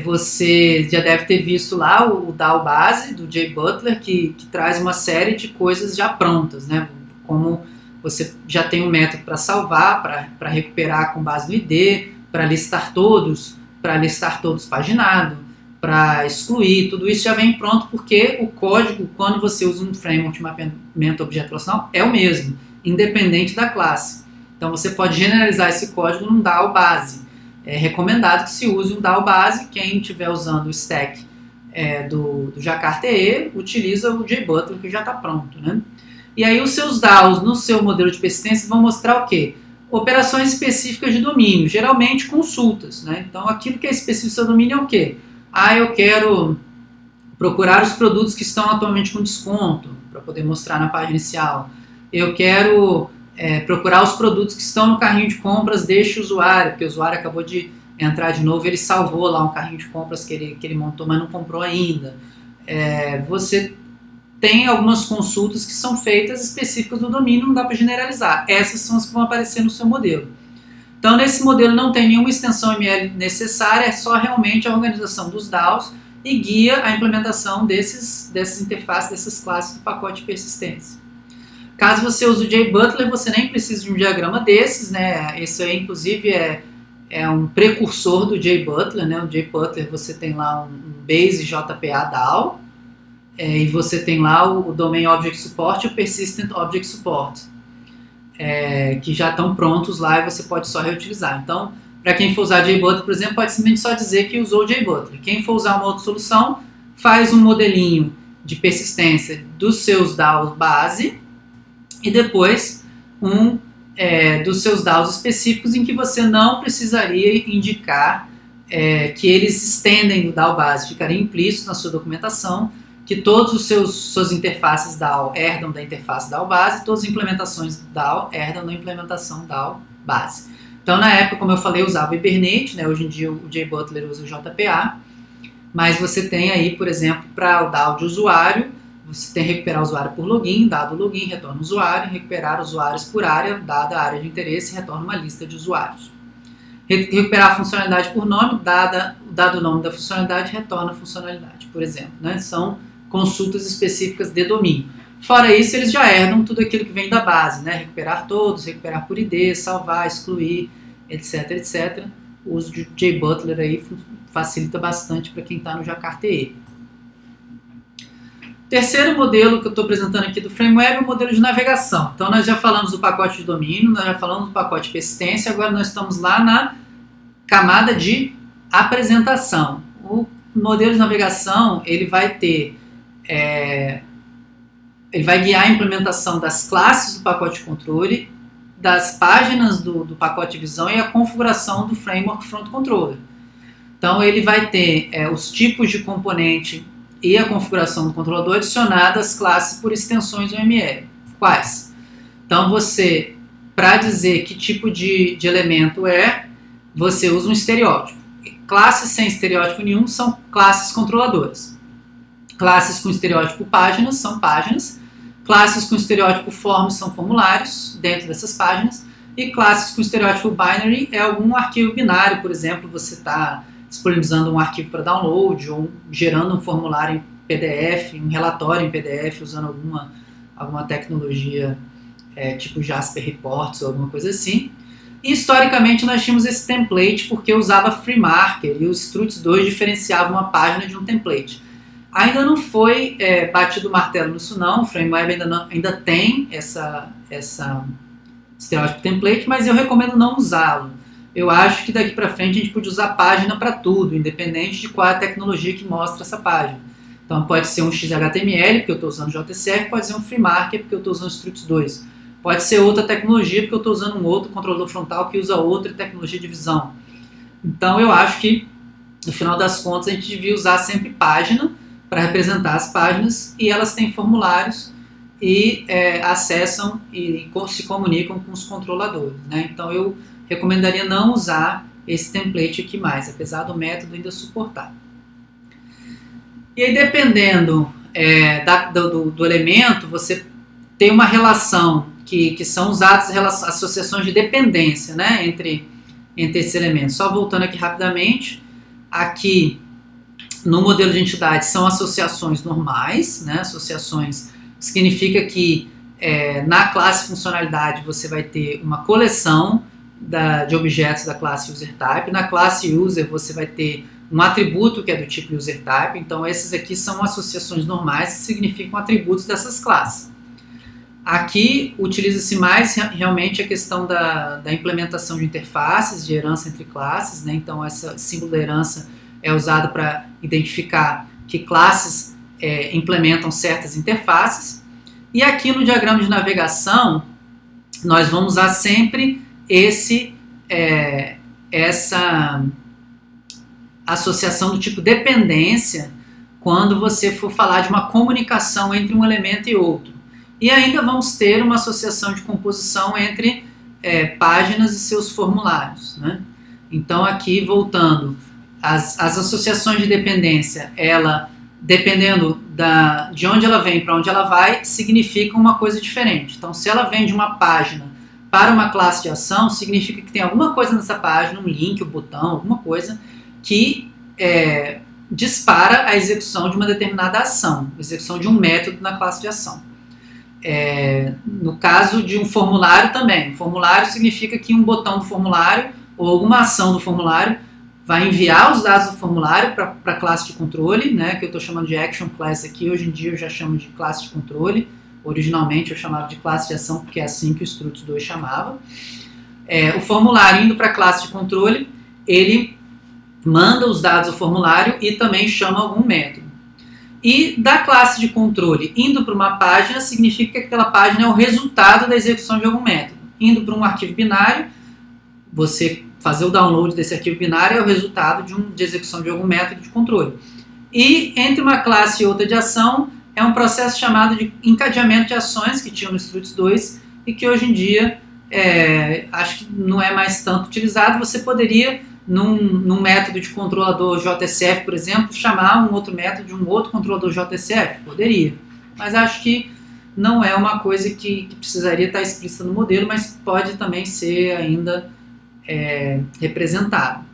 Você já deve ter visto lá o DAO base do Jay Butler, que traz uma série de coisas já prontas, né? Como você já tem um método para salvar, para recuperar com base no ID, para listar todos paginado, para excluir, tudo isso já vem pronto, porque o código, quando você usa um framework de mapeamento objeto relacional, é o mesmo, independente da classe. Então você pode generalizar esse código num DAO base. É recomendado que se use um DAO base. Quem estiver usando o stack do Jakarta EE, utiliza o JButler, que já está pronto, né? E aí os seus DAOs no seu modelo de persistência vão mostrar o quê? Operações específicas de domínio, geralmente consultas, né? Então aquilo que é específico do seu domínio é o quê? Eu quero procurar os produtos que estão atualmente com desconto, para poder mostrar na página inicial. Eu quero procurar os produtos que estão no carrinho de compras deste usuário, porque o usuário acabou de entrar de novo, ele salvou lá um carrinho de compras que ele montou, mas não comprou ainda. Você tem algumas consultas que são feitas específicas do domínio, não dá para generalizar. Essas são as que vão aparecer no seu modelo. Então, nesse modelo não tem nenhuma extensão ML necessária, é só realmente a organização dos DAOs e guia a implementação dessas interfaces, dessas classes do pacote de persistência. Caso você use o JButler, você nem precisa de um diagrama desses, né? Esse aí, inclusive, é um precursor do JButler, né? O JButler, você tem lá um Base JPA DAO, e você tem lá o Domain Object Support e o Persistent Object Support, que já estão prontos lá e você pode só reutilizar. Então, para quem for usar JButler, por exemplo, pode simplesmente só dizer que usou o JButler. Quem for usar uma outra solução, faz um modelinho de persistência dos seus DAOs base, e depois dos seus DAOs específicos em que você não precisaria indicar que eles estendem do DAO base, ficaria implícito na sua documentação que todos os suas interfaces DAO herdam da interface DAO base, todas as implementações DAO herdam da implementação DAO base. Então, na época, como eu falei, eu usava o Hibernate, né? Hoje em dia o JButler usa o JPA, mas você tem aí, por exemplo, para o DAO de usuário, você tem recuperar o usuário por login, dado o login, retorna o usuário, recuperar usuários por área, dada a área de interesse, retorna uma lista de usuários. Recuperar a funcionalidade por nome, dado o nome da funcionalidade, retorna a funcionalidade, por exemplo. Né? São consultas específicas de domínio. Fora isso, eles já herdam tudo aquilo que vem da base, né? Recuperar todos, recuperar por ID, salvar, excluir, etc, etc. O uso de JButler aí facilita bastante para quem está no Jakarta EE. Terceiro modelo que eu estou apresentando aqui do FrameWeb é o modelo de navegação. Então nós já falamos do pacote de domínio, nós já falamos do pacote de persistência, agora nós estamos lá na camada de apresentação. O modelo de navegação ele vai ter ele vai guiar a implementação das classes do pacote de controle, das páginas do pacote de visão e a configuração do framework front controller. Então ele vai ter os tipos de componente e a configuração do controlador adicionada às classes por extensões UML. Quais? Então você, para dizer que tipo de elemento você usa um estereótipo. Classes sem estereótipo nenhum são classes controladoras. Classes com estereótipo páginas são páginas. Classes com estereótipo forms são formulários dentro dessas páginas. E classes com estereótipo binary é algum arquivo binário, por exemplo, você está disponibilizando um arquivo para download ou gerando um formulário em PDF, um relatório em PDF usando alguma tecnologia tipo Jasper Reports ou alguma coisa assim. E historicamente nós tínhamos esse template porque usava FreeMarker e o Struts2 diferenciava uma página de um template. Ainda não foi batido o martelo nisso não, o FrameWeb ainda tem essa estereótipo template, mas eu recomendo não usá-lo. Eu acho que daqui para frente a gente pode usar página para tudo, independente de qual é a tecnologia que mostra essa página. Então pode ser um XHTML, porque eu estou usando JSF, pode ser um FreeMarker, porque eu estou usando Struts2. Pode ser outra tecnologia, porque eu estou usando um outro controlador frontal que usa outra tecnologia de visão. Então eu acho que, no final das contas, a gente devia usar sempre página para representar as páginas, e elas têm formulários e acessam e se comunicam com os controladores. Né? Então eu recomendaria não usar esse template aqui mais, apesar do método ainda suportar. E aí, dependendo do elemento, você tem uma relação que são usadas associações de dependência, né, entre esses elementos. Só voltando aqui rapidamente, aqui no modelo de entidade são associações normais, né, associações significa que na classe funcionalidade você vai ter uma coleção de objetos da classe UserType. Na classe User você vai ter um atributo que é do tipo UserType. Então esses aqui são associações normais que significam atributos dessas classes. Aqui utiliza-se mais realmente a questão da implementação de interfaces, de herança entre classes. Né? Então esse símbolo da herança é usado para identificar que classes implementam certas interfaces. E aqui no diagrama de navegação nós vamos usar sempre essa associação do tipo dependência quando você for falar de uma comunicação entre um elemento e outro. E ainda vamos ter uma associação de composição entre páginas e seus formulários. Né? Então aqui, voltando, as associações de dependência, ela, dependendo de onde ela vem para onde ela vai, significa uma coisa diferente. Então se ela vem de uma página para uma classe de ação, significa que tem alguma coisa nessa página, um link, um botão, alguma coisa, que dispara a execução de uma determinada ação, execução de um método na classe de ação. No caso de um formulário também, formulário significa que um botão do formulário ou alguma ação do formulário vai enviar os dados do formulário para a classe de controle, né, que eu estou chamando de Action Class aqui, hoje em dia eu já chamo de classe de controle. Originalmente eu chamava de classe de ação, porque é assim que o Struts2 chamava. O formulário indo para a classe de controle, ele manda os dados do formulário e também chama algum método. E da classe de controle indo para uma página significa que aquela página é o resultado da execução de algum método. Indo para um arquivo binário, você fazer o download desse arquivo binário é o resultado de execução de algum método de controle. E entre uma classe e outra de ação é um processo chamado de encadeamento de ações que tinha no Struts 2 e que hoje em dia acho que não é mais tanto utilizado. Você poderia, num método de controlador JSF, por exemplo, chamar um outro método de um outro controlador JSF? Poderia, mas acho que não é uma coisa que precisaria estar explícita no modelo, mas pode também ser ainda representado.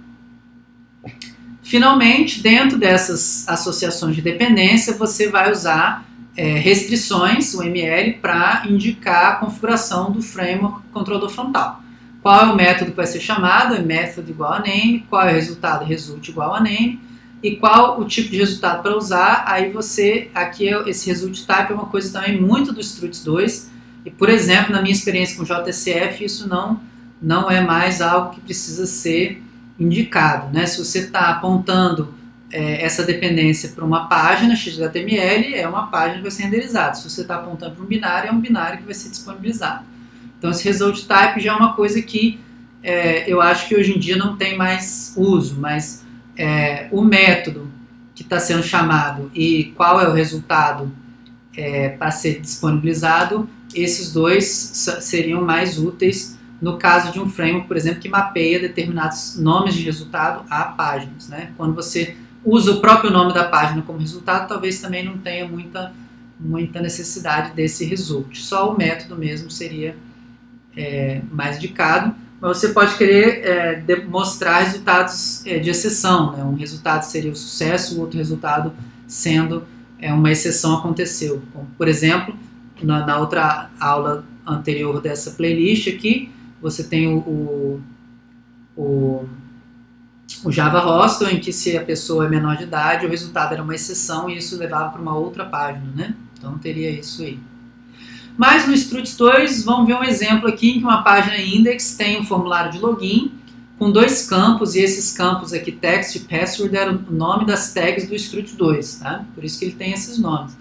Finalmente, dentro dessas associações de dependência, você vai usar restrições, o ML, para indicar a configuração do framework controlador frontal. Qual é o método que vai ser chamado? É method igual a name. Qual é o resultado? Result igual a name. E qual o tipo de resultado para usar? Aí você, aqui esse result type é uma coisa também muito do Struts 2. E, por exemplo, na minha experiência com JSF, isso não é mais algo que precisa ser indicado, né? Se você está apontando essa dependência para uma página XHTML, é uma página que vai ser renderizada. Se você está apontando para um binário, é um binário que vai ser disponibilizado. Então esse result type já é uma coisa que eu acho que hoje em dia não tem mais uso, mas o método que está sendo chamado e qual é o resultado para ser disponibilizado, esses dois seriam mais úteis no caso de um framework, por exemplo, que mapeia determinados nomes de resultado a páginas, né? Quando você usa o próprio nome da página como resultado, talvez também não tenha muita necessidade desse result. Só o método mesmo seria mais indicado, mas você pode querer mostrar resultados de exceção, né? Um resultado seria o sucesso, o outro resultado sendo uma exceção aconteceu. Como, por exemplo, na outra aula anterior dessa playlist aqui, você tem o Java Hostel, em que se a pessoa é menor de idade, o resultado era uma exceção e isso levava para uma outra página, né? Então teria isso aí. Mas no Struts 2, vamos ver um exemplo aqui em que uma página index tem um formulário de login com dois campos, e esses campos aqui, text e password, eram o nome das tags do Struts 2, tá? Por isso que ele tem esses nomes.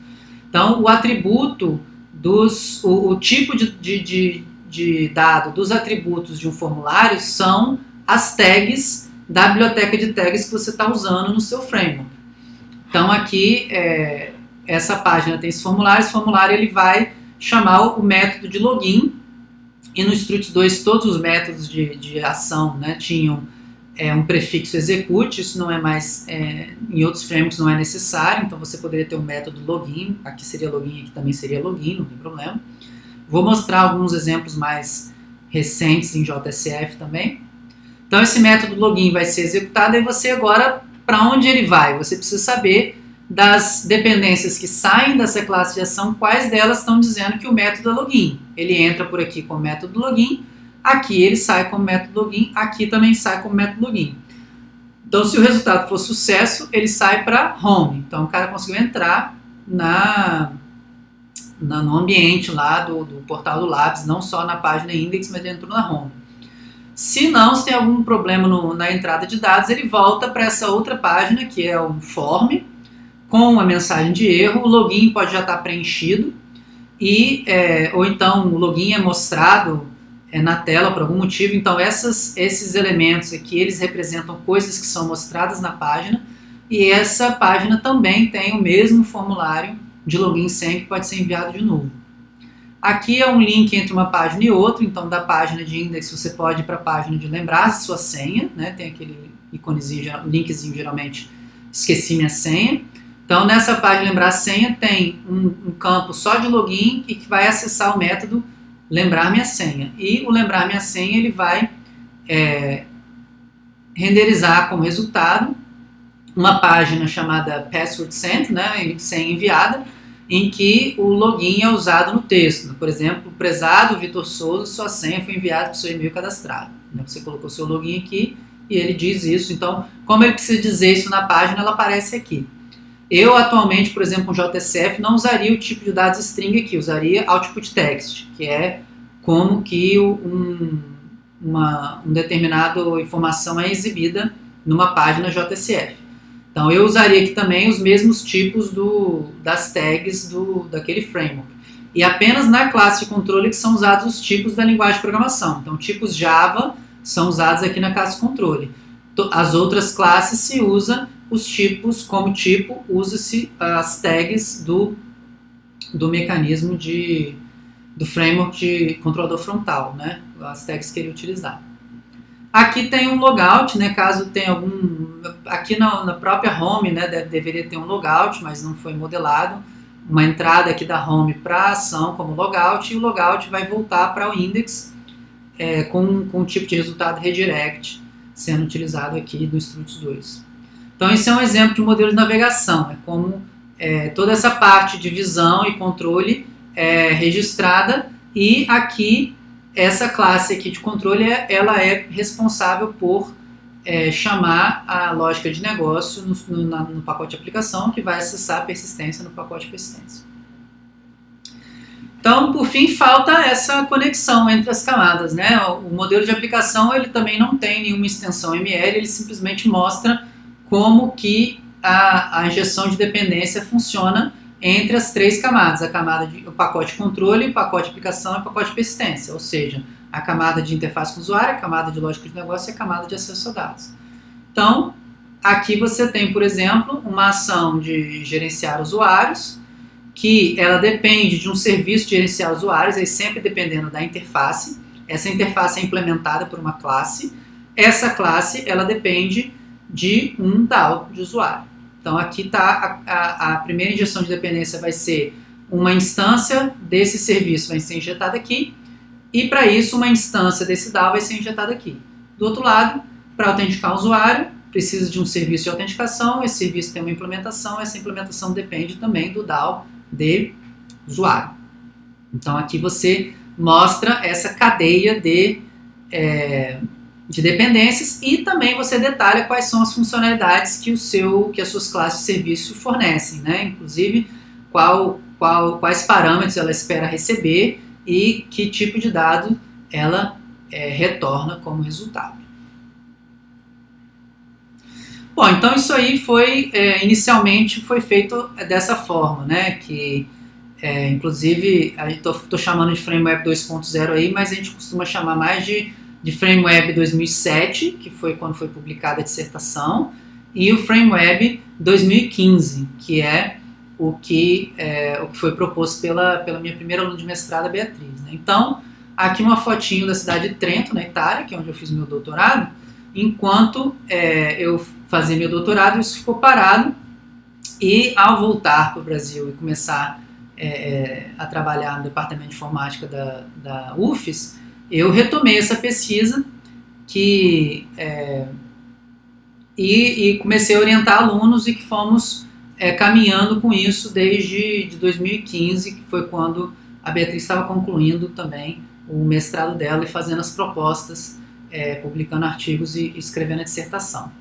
Então, o atributo o tipo de dado dos atributos de um formulário são as tags da biblioteca de tags que você está usando no seu framework. Então aqui, essa página tem esse formulário ele vai chamar o método de login, e no Struts 2 todos os métodos de ação, né, tinham um prefixo execute, isso não é mais, em outros frameworks não é necessário, então você poderia ter um método login, aqui seria login, aqui também seria login, não tem problema. Vou mostrar alguns exemplos mais recentes em JSF também. Então esse método login vai ser executado e você agora, para onde ele vai? Você precisa saber das dependências que saem dessa classe de ação, quais delas estão dizendo que o método é login. Ele entra por aqui com o método login, aqui ele sai com o método login, aqui também sai com o método login. Então se o resultado for sucesso, ele sai para home. Então o cara conseguiu entrar no ambiente lá do portal do Labs, não só na página index, mas entrou na home. Se não, se tem algum problema na entrada de dados, ele volta para essa outra página, que é um form, com uma mensagem de erro. O login pode já estar preenchido, ou então o login é mostrado na tela por algum motivo. Então esses elementos aqui, eles representam coisas que são mostradas na página, e essa página também tem o mesmo formulário de login e senha que pode ser enviado de novo. Aqui é um link entre uma página e outra, então da página de index você pode ir para a página de lembrar a sua senha, né? Tem aquele iconezinho, linkzinho geralmente, esqueci minha senha. Então nessa página de lembrar a senha tem um campo só de login e que vai acessar o método lembrar minha senha. E o lembrar minha senha ele vai renderizar como resultado uma página chamada password sent, né? Senha enviada, em que o login é usado no texto. Por exemplo, prezado Vitor Souza, sua senha foi enviada para o seu e-mail cadastrado. Você colocou seu login aqui e ele diz isso. Então, como ele precisa dizer isso na página, ela aparece aqui. Eu, atualmente, por exemplo, com JSF, não usaria o tipo de dados string aqui, usaria output text, que é como que uma determinada informação é exibida numa página JSF. Então eu usaria aqui também os mesmos tipos das tags daquele framework. E apenas na classe de controle que são usados os tipos da linguagem de programação. Então tipos Java são usados aqui na classe de controle. As outras classes se usa os tipos, como tipo, usa-se as tags do mecanismo do framework de controlador frontal, né? As tags que ele utilizar. Aqui tem um logout, né? Caso tenha algum... Aqui na própria home, né? Deveria ter um logout, mas não foi modelado. Uma entrada aqui da home para a ação como logout, e o logout vai voltar para o index com o tipo de resultado redirect sendo utilizado aqui do Struts 2. Então esse é um exemplo de modelo de navegação, como toda essa parte de visão e controle é registrada, e aqui essa classe aqui de controle ela é responsável por chamar a lógica de negócio no pacote de aplicação, que vai acessar a persistência no pacote de persistência. Então, por fim, falta essa conexão entre as camadas, né? O modelo de aplicação ele também não tem nenhuma extensão ML, ele simplesmente mostra como que a injeção de dependência funciona entre as três camadas, o pacote de controle, o pacote de aplicação e o pacote de persistência, ou seja, a camada de interface com o usuário, a camada de lógica de negócio e a camada de acesso a dados. Então, aqui você tem, por exemplo, uma ação de gerenciar usuários, que ela depende de um serviço de gerenciar usuários, aí sempre dependendo da interface. Essa interface é implementada por uma classe. Essa classe ela depende de um DAO de usuário. Então aqui está a primeira injeção de dependência, vai ser uma instância desse serviço vai ser injetada aqui, e para isso uma instância desse DAO vai ser injetada aqui. Do outro lado, para autenticar o usuário, precisa de um serviço de autenticação, esse serviço tem uma implementação, essa implementação depende também do DAO de usuário. Então aqui você mostra essa cadeia de dependências, e também você detalha quais são as funcionalidades que as suas classes de serviço fornecem, né? Inclusive quais parâmetros ela espera receber e que tipo de dado ela retorna como resultado. Bom, então isso aí inicialmente foi feito dessa forma, né? Que inclusive estou chamando de FrameWeb 2.0 aí, mas a gente costuma chamar mais de FrameWeb 2007, que foi quando foi publicada a dissertação, e o FrameWeb 2015, que é o que foi proposto pela minha primeira aluna de mestrado, a Beatriz, né? Então, aqui uma fotinho da cidade de Trento, na Itália, que é onde eu fiz meu doutorado. Enquanto eu fazia meu doutorado, isso ficou parado, e ao voltar para o Brasil e começar a trabalhar no departamento de informática da UFES, eu retomei essa pesquisa e comecei a orientar alunos, e que fomos caminhando com isso desde 2015, que foi quando a Beatriz estava concluindo também o mestrado dela e fazendo as propostas, publicando artigos e escrevendo a dissertação.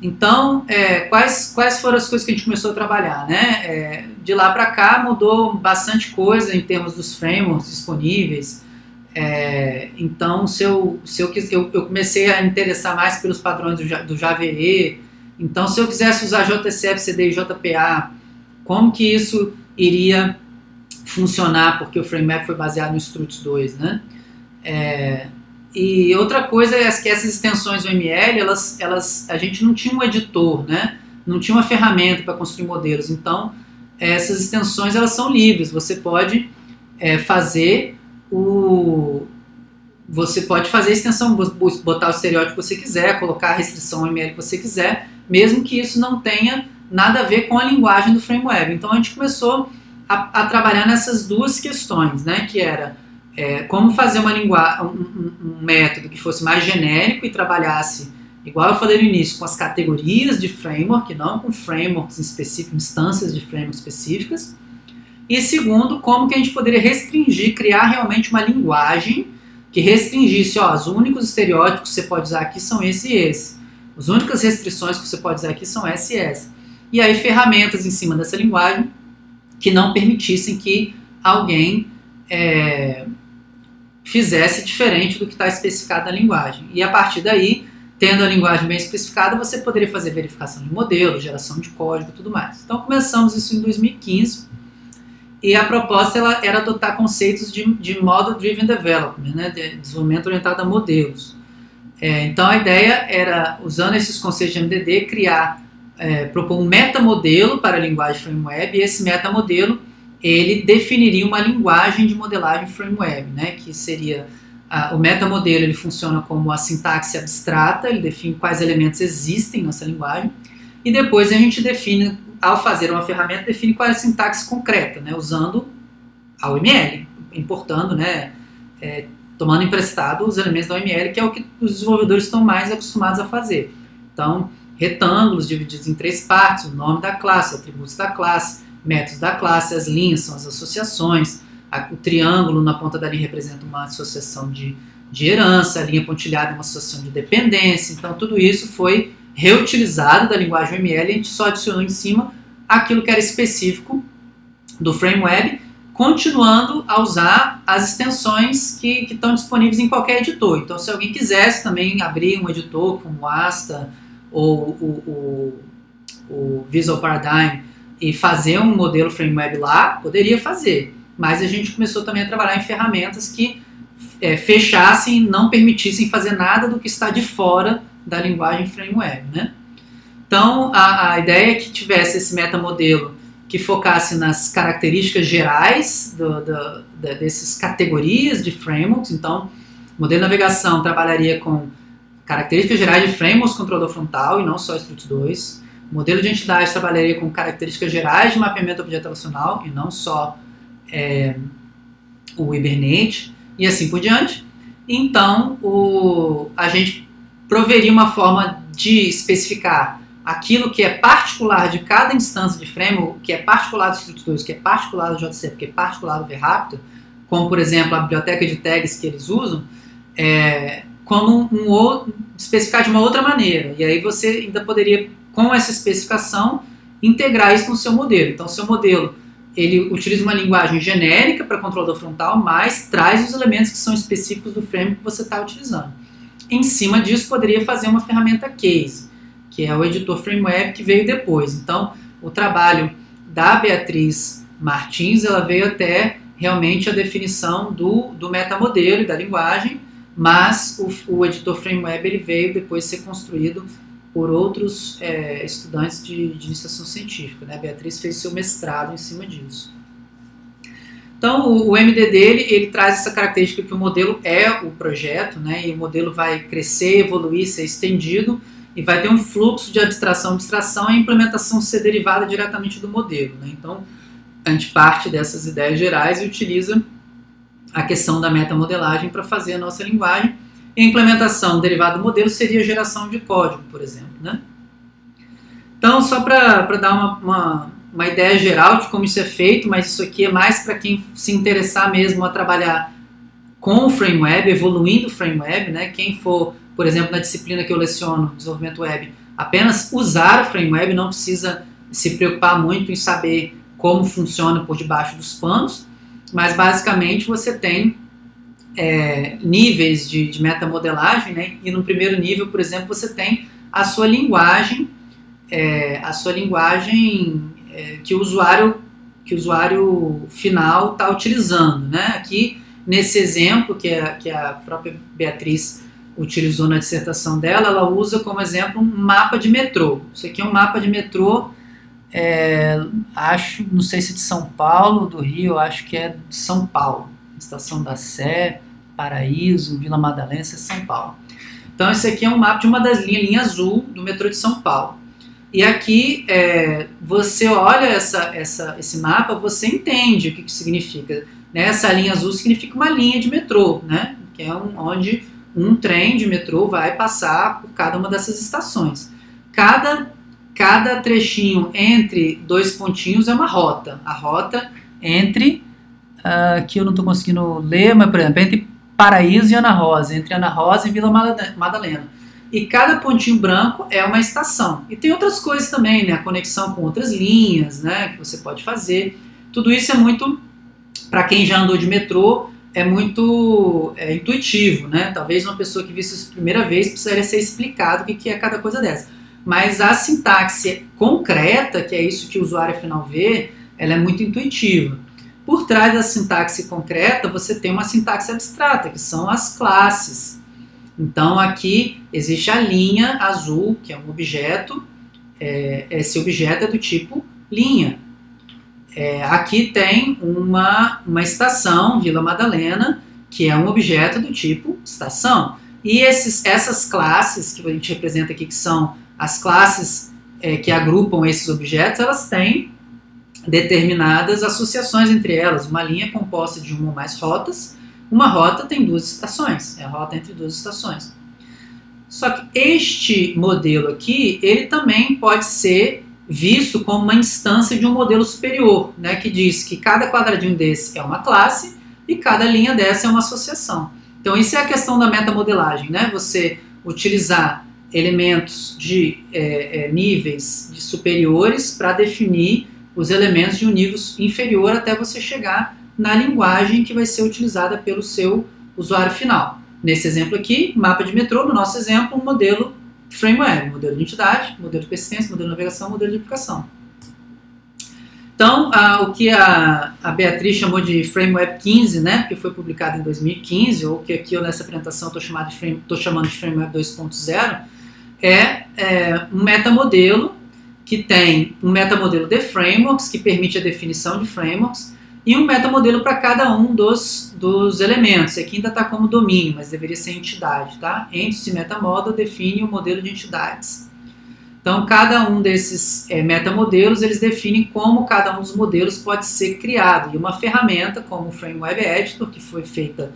Então, quais foram as coisas que a gente começou a trabalhar, né? De lá para cá mudou bastante coisa em termos dos frameworks disponíveis. Então, eu comecei a me interessar mais pelos padrões do Java EE. Então, se eu quisesse usar JCF, CD e JPA, como que isso iria funcionar? Porque o FrameWeb foi baseado no Struts 2, né? E outra coisa é que essas extensões OML, a gente não tinha um editor, né? Não tinha uma ferramenta para construir modelos. Então, essas extensões elas são livres. Você pode fazer a extensão, botar o estereótipo que você quiser, colocar a restrição OML que você quiser, mesmo que isso não tenha nada a ver com a linguagem do FrameWeb. Então a gente começou a trabalhar nessas duas questões, né, que era como fazer um método que fosse mais genérico e trabalhasse, igual eu falei no início, com as categorias de framework, não com frameworks específicos, instâncias de framework específicas. E segundo, como que a gente poderia criar realmente uma linguagem que restringisse, os únicos estereótipos que você pode usar aqui são esse e esse. As únicas restrições que você pode usar aqui são essa e essa. E aí ferramentas em cima dessa linguagem que não permitissem que alguém fizesse diferente do que está especificado na linguagem. E a partir daí tendo a linguagem bem especificada, você poderia fazer verificação de modelo, geração de código e tudo mais. Então começamos isso em 2015 e a proposta era adotar conceitos de Model Driven Development, né, de desenvolvimento orientado a modelos. Então a ideia era, usando esses conceitos de MDD, propor um metamodelo para a linguagem FrameWeb, e esse metamodelo ele definiria uma linguagem de modelagem FrameWeb, né, que seria o metamodelo. Ele funciona como a sintaxe abstrata, ele define quais elementos existem nessa linguagem, e depois a gente define, ao fazer uma ferramenta, define qual é a sintaxe concreta, né, usando a OML, importando, né, tomando emprestado os elementos da OML, que é o que os desenvolvedores estão mais acostumados a fazer. Então, retângulos divididos em 3 partes, o nome da classe, atributos da classe, métodos da classe, as linhas são as associações, o triângulo na ponta da linha representa uma associação de herança, a linha pontilhada é uma associação de dependência. Então tudo isso foi reutilizado da linguagem OML, e a gente só adicionou em cima aquilo que era específico do FrameWeb, continuando a usar as extensões que estão disponíveis em qualquer editor. Então se alguém quisesse também abrir um editor como o Asta ou o Visual Paradigm e fazer um modelo FrameWeb lá, poderia fazer. Mas a gente começou também a trabalhar em ferramentas que fechassem e não permitissem fazer nada do que está de fora da linguagem FrameWeb, né? Então, a ideia é que tivesse esse metamodelo que focasse nas características gerais dessas categorias de frameworks. Então, o modelo de navegação trabalharia com características gerais de frameworks controlador frontal e não só Struct2. O modelo de entidade trabalharia com características gerais de mapeamento objeto relacional e não só o Hibernate, e assim por diante. Então, a gente proveria uma forma de especificar aquilo que é particular de cada instância de framework, que é particular do Struct2, que é particular do JCF, que é particular do VRaptor, como, por exemplo, a biblioteca de tags que eles usam, como especificar de uma outra maneira. E aí você ainda poderia, com essa especificação, integrar isso no seu modelo. Então, seu modelo ele utiliza uma linguagem genérica para controlador frontal, mas traz os elementos que são específicos do framework que você está utilizando. Em cima disso, poderia fazer uma ferramenta case, que é o editor FrameWeb que veio depois. Então, o trabalho da Beatriz Martins, ela veio até realmente a definição do metamodelo e da linguagem, mas o editor FrameWeb ele veio depois ser construído por outros estudantes de iniciação científica, né? A Beatriz fez seu mestrado em cima disso. Então, o MDD ele traz essa característica que o modelo é o projeto, né? E o modelo vai crescer, evoluir, ser estendido, e vai ter um fluxo de abstração. Abstração é a implementação ser derivada diretamente do modelo, né? Então, a gente parte dessas ideias gerais e utiliza a questão da metamodelagem para fazer a nossa linguagem. E a implementação derivada do modelo seria a geração de código, por exemplo, né? Então, só para dar uma ideia geral de como isso é feito, mas isso aqui é mais para quem se interessar mesmo a trabalhar com o FrameWeb, evoluindo o FrameWeb, né? Quem for, por exemplo, na disciplina que eu leciono, desenvolvimento web, apenas usar o FrameWeb, não precisa se preocupar muito em saber como funciona por debaixo dos panos, mas basicamente você tem níveis de metamodelagem, né? E no primeiro nível, por exemplo, você tem a sua linguagem, que o usuário final está utilizando, né? Aqui, nesse exemplo que a própria Beatriz utilizou na dissertação dela, ela usa como exemplo um mapa de metrô. Isso aqui é um mapa de metrô, não sei se de São Paulo, do Rio, acho que é de São Paulo. Estação da Sé, Paraíso, Vila Madalena, São Paulo. Então esse aqui é um mapa de uma das linha azul do metrô de São Paulo. E aqui você olha esse mapa, você entende o que significa. Né? Essa linha azul significa uma linha de metrô, né? Que é onde um trem de metrô vai passar por cada uma dessas estações. Cada trechinho entre 2 pontinhos é uma rota. A rota entre... aqui eu não estou conseguindo ler, mas por exemplo, entre Paraíso e Ana Rosa, entre Ana Rosa e Vila Madalena. E cada pontinho branco é uma estação. E tem outras coisas também, né? A conexão com outras linhas, né? Que você pode fazer. Tudo isso é muito, para quem já andou de metrô, é muito intuitivo, né? Talvez uma pessoa que visse isso a primeira vez precisaria ser explicado o que é cada coisa dessa. Mas a sintaxe concreta, que é isso que o usuário final vê, ela é muito intuitiva. Por trás da sintaxe concreta, você tem uma sintaxe abstrata, que são as classes. Então aqui existe a linha azul, que é um objeto, esse objeto é do tipo linha. Aqui tem uma estação, Vila Madalena, que é um objeto do tipo estação. E essas classes que a gente representa aqui, que são as classes que agrupam esses objetos, elas têm determinadas associações entre elas. Uma linha é composta de uma ou mais rotas. Uma rota tem duas estações, é a rota entre duas estações. Só que este modelo aqui, ele também pode ser visto como uma instância de um modelo superior, né, que diz que cada quadradinho desse é uma classe e cada linha dessa é uma associação. Então isso é a questão da metamodelagem, né, você utilizar elementos de níveis superiores para definir os elementos de um nível inferior até você chegar na linguagem que vai ser utilizada pelo seu usuário final. Nesse exemplo aqui, mapa de metrô, no nosso exemplo, um modelo FrameWeb, modelo de entidade, modelo de persistência, modelo de navegação, modelo de aplicação. Então, o que a Beatriz chamou de FrameWeb 15, né, que foi publicado em 2015, ou que aqui eu nessa apresentação estou chamando de FrameWeb 2.0, um metamodelo que tem um metamodelo de frameworks, que permite a definição de frameworks, e um metamodelo para cada um dos elementos. Aqui ainda está como domínio, mas deveria ser entidade, tá? Entity Metamodel define o modelo de entidades. Então, cada um desses metamodelos, eles definem como cada um dos modelos pode ser criado. E uma ferramenta, como o FrameWeb Editor, que foi feita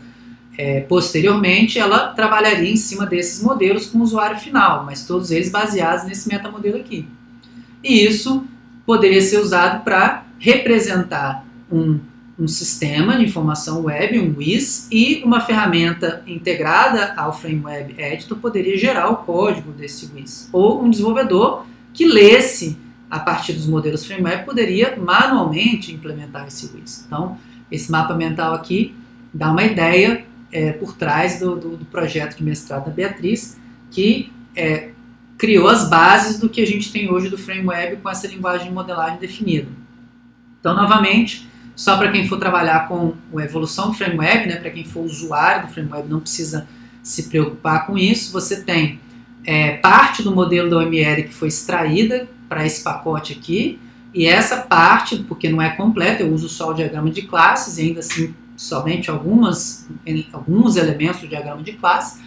posteriormente, ela trabalharia em cima desses modelos com o usuário final, mas todos eles baseados nesse metamodelo aqui. E isso poderia ser usado para representar um sistema de informação web, um WIS, e uma ferramenta integrada ao FrameWeb Editor poderia gerar o código desse WIS. Ou um desenvolvedor que lesse a partir dos modelos FrameWeb poderia manualmente implementar esse WIS. Então, esse mapa mental aqui dá uma ideia por trás do projeto de mestrado da Beatriz, que criou as bases do que a gente tem hoje do FrameWeb com essa linguagem de modelagem definida. Então, novamente, só para quem for trabalhar com a evolução do FrameWeb, né, para quem for usuário do FrameWeb não precisa se preocupar com isso, você tem parte do modelo da OML que foi extraída para esse pacote aqui, e essa parte, porque não é completa, eu uso só o diagrama de classes, e ainda assim somente alguns elementos do diagrama de classe,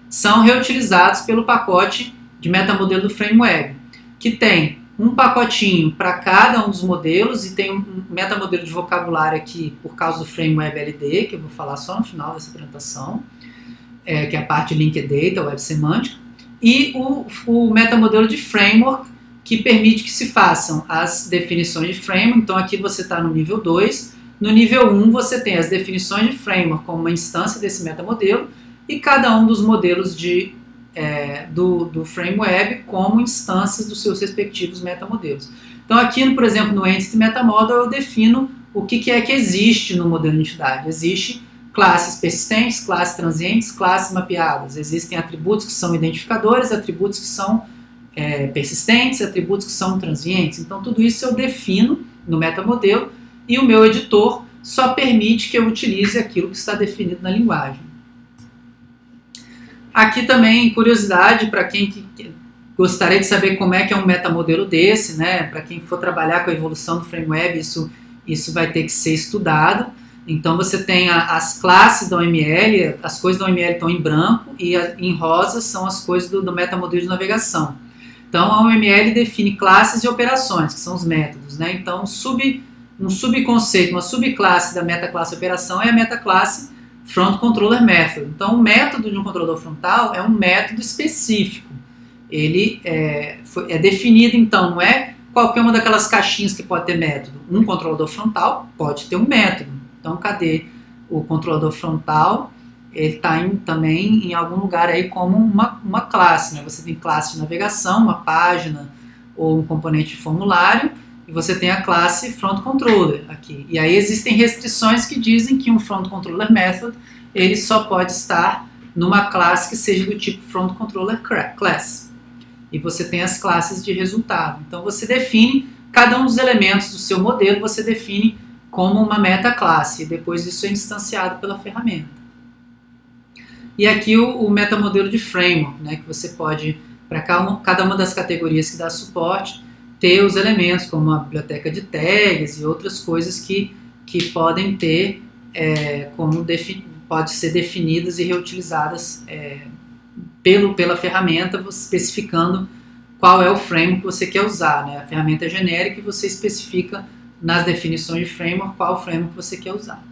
são reutilizados pelo pacote de metamodelo do FrameWeb, que tem um pacotinho para cada um dos modelos e tem um metamodelo de vocabulário aqui por causa do FrameWeb LD, que eu vou falar só no final dessa apresentação, que é a parte de Linked Data, Web Semântica, e o metamodelo de Framework, que permite que se façam as definições de Framework. Então aqui você está no nível 2, no nível 1 você tem as definições de Framework como uma instância desse metamodelo e cada um dos modelos do FrameWeb como instâncias dos seus respectivos metamodelos. Então aqui, por exemplo, no Entity Metamodel eu defino o que é que existe no modelo de entidade. Existe classes persistentes, classes transientes, classes mapeadas. Existem atributos que são identificadores, atributos que são persistentes, atributos que são transientes. Então tudo isso eu defino no metamodelo e o meu editor só permite que eu utilize aquilo que está definido na linguagem. Aqui também, curiosidade, para quem gostaria de saber como é que é um metamodelo desse, né? Para quem for trabalhar com a evolução do FrameWeb, isso vai ter que ser estudado. Então você tem as classes da OML, as coisas da OML estão em branco e em rosa são as coisas do metamodelo de navegação. Então a OML define classes e operações, que são os métodos, né? Então um subconceito, uma subclasse da metaclasse operação é a metaclasse Front Controller Method. Então, o método de um controlador frontal é um método específico. Ele é definido, então, não é qualquer uma daquelas caixinhas que pode ter método. Um controlador frontal pode ter um método. Então, cadê o controlador frontal? Ele está também em algum lugar aí como uma classe, né? Você tem classe de navegação, uma página ou um componente de formulário, e você tem a classe front controller aqui. E aí existem restrições que dizem que um front controller method ele só pode estar numa classe que seja do tipo front controller class. E você tem as classes de resultado. Então você define cada um dos elementos do seu modelo, você define como uma metaclasse, e depois isso é instanciado pela ferramenta. E aqui o metamodelo de framework, né, que você pode, para cada uma das categorias que dá suporte, ter os elementos, como a biblioteca de tags e outras coisas que podem ter, pode ser definidas e reutilizadas pela ferramenta, especificando qual é o framework que você quer usar, né? A ferramenta é genérica e você especifica nas definições de framework qual framework você quer usar.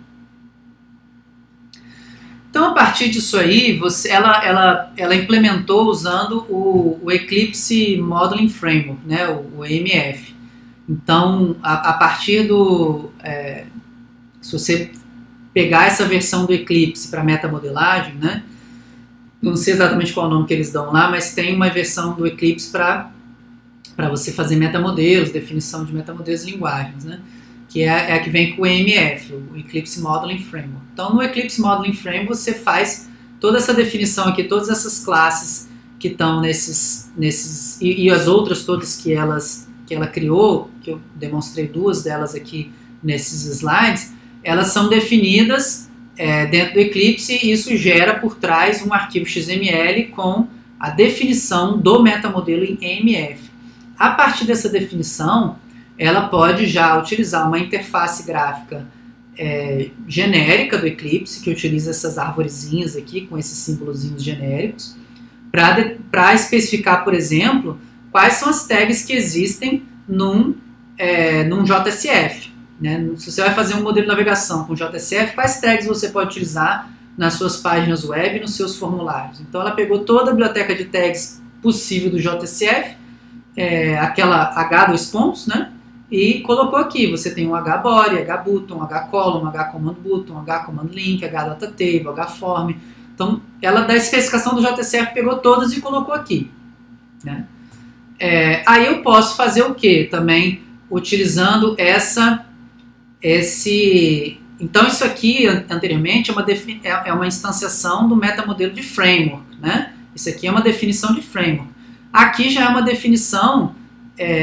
Então, a partir disso aí, ela implementou usando o Eclipse Modeling Framework, né, o EMF. Então, a partir se você pegar essa versão do Eclipse para metamodelagem, né, não sei exatamente qual é o nome que eles dão lá, mas tem uma versão do Eclipse para você fazer metamodelos, definição de metamodelos e linguagens, né? Que é a que vem com o EMF, o Eclipse Modeling Framework. Então, no Eclipse Modeling Framework, você faz toda essa definição aqui, todas essas classes que estão e as outras todas que ela criou, que eu demonstrei duas delas aqui nesses slides, elas são definidas dentro do Eclipse e isso gera por trás um arquivo XML com a definição do metamodelo em EMF. A partir dessa definição, ela pode já utilizar uma interface gráfica genérica do Eclipse, que utiliza essas arvorezinhas aqui, com esses símbolozinhos genéricos, para especificar, por exemplo, quais são as tags que existem num JSF. Né? Se você vai fazer um modelo de navegação com JSF, quais tags você pode utilizar nas suas páginas web e nos seus formulários? Então ela pegou toda a biblioteca de tags possível do JSF, aquela H2 pontos, né? E colocou aqui, você tem um HBody, HButton, HColumn, HCommandButton, HCommandLink, HDataTable, HForm. Então, ela da especificação do JSF pegou todas e colocou aqui. Né? Aí eu posso fazer o que? Também utilizando Então, isso aqui, anteriormente, é uma instanciação do metamodelo de framework. Né? Isso aqui é uma definição de framework. Aqui já é uma definição...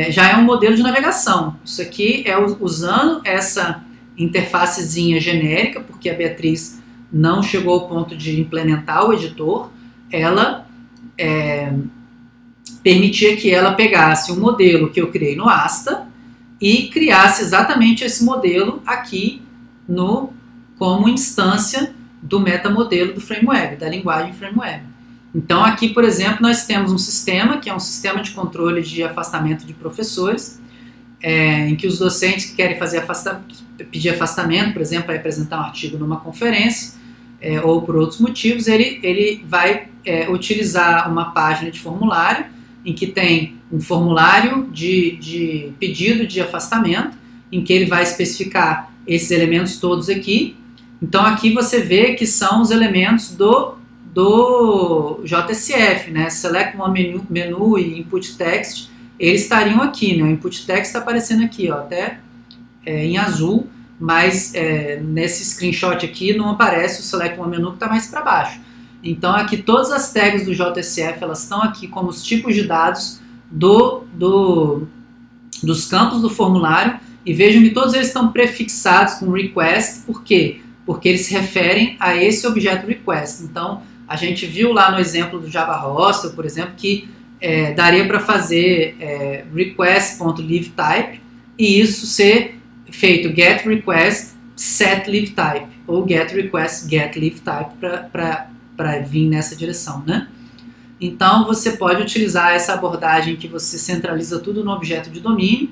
já é um modelo de navegação. Isso aqui é usando essa interfacezinha genérica, porque a Beatriz não chegou ao ponto de implementar o editor, ela permitia que ela pegasse um modelo que eu criei no Asta e criasse exatamente esse modelo aqui como instância do metamodelo do FrameWeb, da linguagem FrameWeb. Então aqui, por exemplo, nós temos um sistema, que é um sistema de controle de afastamento de professores, em que os docentes que querem pedir afastamento, por exemplo, para apresentar um artigo numa conferência, ou por outros motivos, ele vai utilizar uma página de formulário, em que tem um formulário de pedido de afastamento, em que ele vai especificar esses elementos todos aqui. Então aqui você vê que são os elementos do JSF, né? Select One Menu e Input Text, eles estariam aqui, né? O Input Text está aparecendo aqui, ó, até em azul, mas nesse screenshot aqui não aparece o Select One Menu, que está mais para baixo. Então aqui todas as tags do JSF, elas estão aqui como os tipos de dados dos campos do formulário, e vejam que todos eles estão prefixados com request. Por quê? Porque eles se referem a esse objeto request. Então a gente viu lá no exemplo do Java Hostel, por exemplo, que daria para fazer request.leaveType e isso ser feito getRequest setLeaveType ou getRequest getLeaveType para vir nessa direção, né? Então você pode utilizar essa abordagem que você centraliza tudo no objeto de domínio.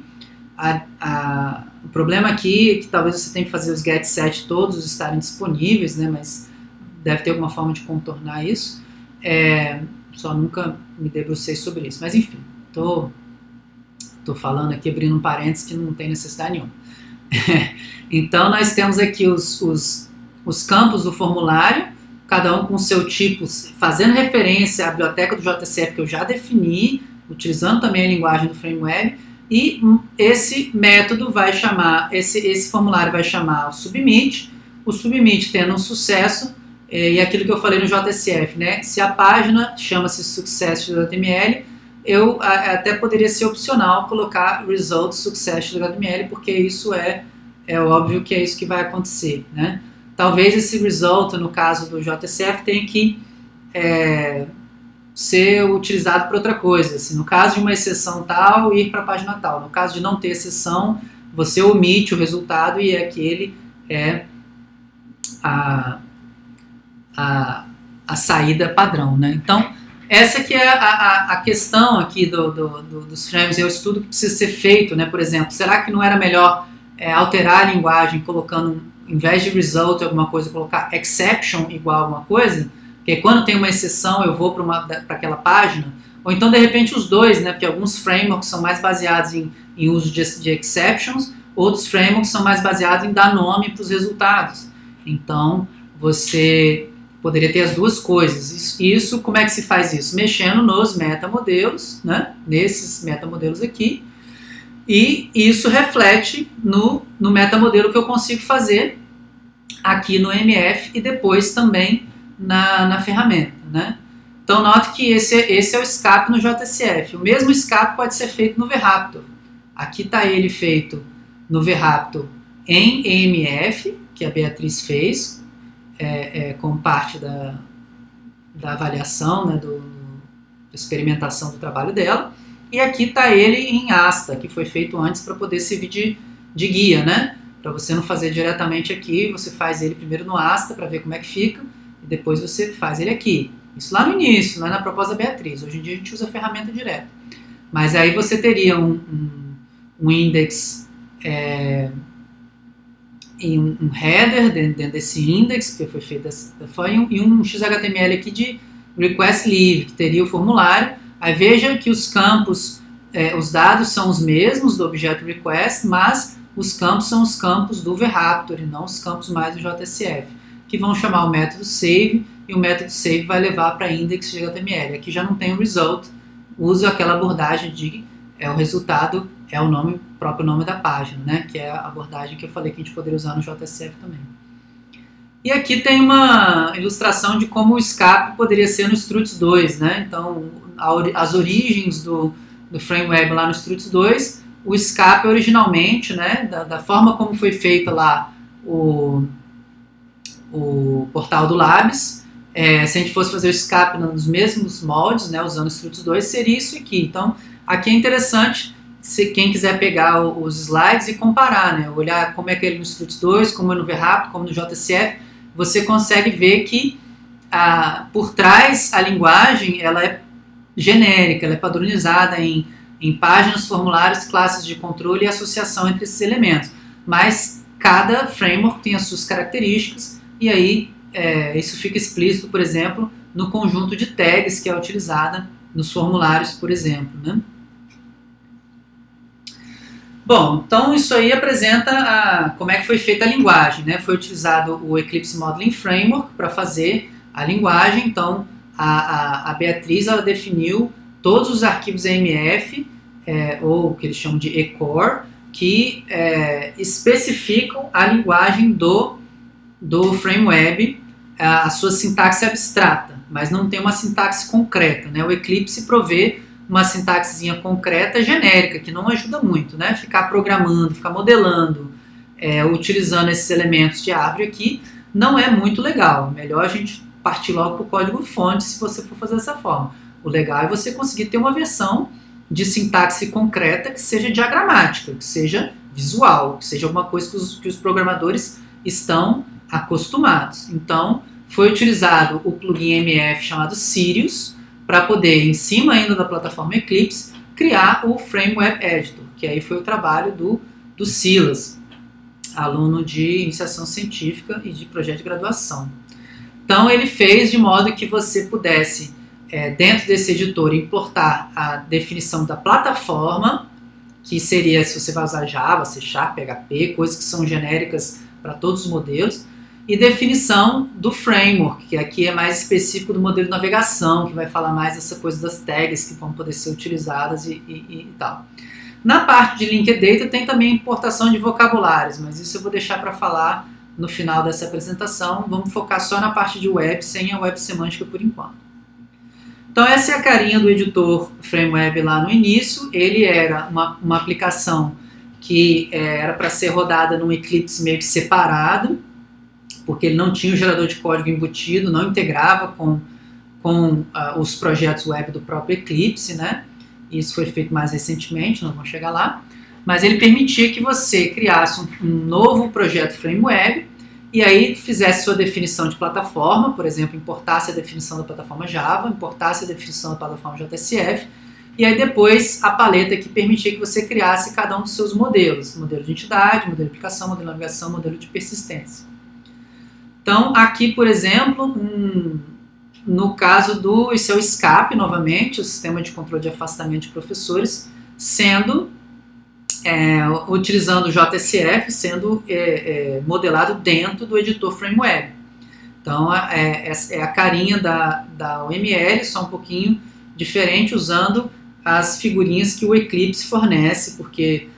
O problema aqui é que talvez você tenha que fazer os getSet todos estarem disponíveis, né? Mas deve ter alguma forma de contornar isso. Só nunca me debrucei sobre isso. Mas enfim, tô falando aqui, abrindo um parênteses que não tem necessidade nenhuma. Então nós temos aqui os campos do formulário, cada um com seu tipo, fazendo referência à biblioteca do JSF que eu já defini, utilizando também a linguagem do FrameWeb, e esse método vai chamar, esse formulário vai chamar o submit tendo um sucesso, e aquilo que eu falei no JSF, né? Se a página chama-se success.html, eu até poderia ser opcional colocar result success.html, porque isso é óbvio que é isso que vai acontecer, né? Talvez esse result, no caso do JSF, tenha que ser utilizado para outra coisa. Assim, no caso de uma exceção tal, ir para a página tal. No caso de não ter exceção, você omite o resultado e aquele é a saída padrão, né? Então, essa que é a questão aqui dos frames, é o estudo que precisa ser feito, né? Por exemplo, será que não era melhor alterar a linguagem colocando, em vez de result alguma coisa, colocar exception igual a alguma coisa? Porque quando tem uma exceção eu vou para aquela página, ou então de repente os dois, né? Porque alguns frameworks são mais baseados em uso de exceptions, outros frameworks são mais baseados em dar nome para os resultados. Então, você poderia ter as duas coisas. Isso, como é que se faz isso? Mexendo nos metamodelos, né? Nesses metamodelos aqui, e isso reflete no metamodelo que eu consigo fazer aqui no MF e depois também na ferramenta, né? Então, note que esse é o escape no JSF. O mesmo escape pode ser feito no VRaptor. Aqui está ele feito no VRaptor em EMF, que a Beatriz fez, como parte da avaliação, né, da experimentação do trabalho dela. E aqui está ele em Asta, que foi feito antes para poder servir de guia, né? Para você não fazer diretamente aqui, você faz ele primeiro no Asta para ver como é que fica, e depois você faz ele aqui. Isso lá no início, lá na proposta da Beatriz. Hoje em dia a gente usa a ferramenta direto. Mas aí você teria um index e um header dentro desse index, que foi feito dessa forma, e um XHTML aqui de request leave, que teria o formulário. Aí veja que os campos, os dados são os mesmos do objeto request, mas os campos são os campos do VRaptor e não os campos mais do JSF, que vão chamar o método save, e o método save vai levar para index.html. Aqui já não tem o result, uso aquela abordagem de o resultado é o próprio nome da página, né? Que é a abordagem que eu falei que a gente poderia usar no JSF também. E aqui tem uma ilustração de como o escape poderia ser no Struts 2, né? Então, as origens do FrameWeb lá no Struts 2, o escape originalmente, né, da forma como foi feita lá o portal do Labs, se a gente fosse fazer o escape nos mesmos moldes, né, usando o Struts 2, seria isso aqui. Então, aqui é interessante, se quem quiser pegar os slides e comparar, né, olhar como é que é ele no Struts 2, como é no VRaptor, como no JSF, você consegue ver que por trás a linguagem ela é genérica, ela é padronizada em páginas, formulários, classes de controle e associação entre esses elementos. Mas cada framework tem as suas características e aí isso fica explícito, por exemplo, no conjunto de tags que é utilizada nos formulários, por exemplo, né? Bom, então isso aí apresenta como é que foi feita a linguagem, né? Foi utilizado o Eclipse Modeling Framework para fazer a linguagem. Então a Beatriz ela definiu todos os arquivos EMF, ou o que eles chamam de eCore, que especificam a linguagem do FrameWeb, a sua sintaxe abstrata, mas não tem uma sintaxe concreta, né? O Eclipse provê uma sintaxezinha concreta genérica, que não ajuda muito, né? Ficar programando, ficar modelando, utilizando esses elementos de árvore aqui, não é muito legal. Melhor a gente partir logo para o código-fonte se você for fazer dessa forma. O legal é você conseguir ter uma versão de sintaxe concreta que seja diagramática, que seja visual, que seja alguma coisa que os programadores estão acostumados. Então, foi utilizado o plugin MF chamado Sirius para poder, em cima ainda da plataforma Eclipse, criar o FrameWeb Editor, que aí foi o trabalho do Silas, aluno de iniciação científica e de projeto de graduação. Então, ele fez de modo que você pudesse, dentro desse editor, importar a definição da plataforma, que seria se você vai usar Java, C#, PHP, coisas que são genéricas para todos os modelos, e definição do framework, que aqui é mais específico do modelo de navegação, que vai falar mais dessa coisa das tags que vão poder ser utilizadas e tal. Na parte de Linked Data tem também importação de vocabulários, mas isso eu vou deixar para falar no final dessa apresentação. Vamos focar só na parte de web, sem a web semântica por enquanto. Então essa é a carinha do editor FrameWeb lá no início. Ele era uma aplicação que era para ser rodada num Eclipse meio que separado, porque ele não tinha o gerador de código embutido, não integrava com os projetos web do próprio Eclipse, né? Isso foi feito mais recentemente, nós vamos chegar lá. Mas ele permitia que você criasse um novo projeto FrameWeb e aí fizesse sua definição de plataforma, por exemplo, importasse a definição da plataforma Java, importasse a definição da plataforma JSF, e aí depois a paleta que permitia que você criasse cada um dos seus modelos. Modelo de entidade, modelo de aplicação, modelo de navegação, modelo de persistência. Então, aqui, por exemplo, no caso esse é o SCAP, novamente, o Sistema de Controle de Afastamento de Professores, utilizando o JSF, sendo modelado dentro do editor FrameWeb. Então, é a carinha da OML, só um pouquinho diferente, usando as figurinhas que o Eclipse fornece, porque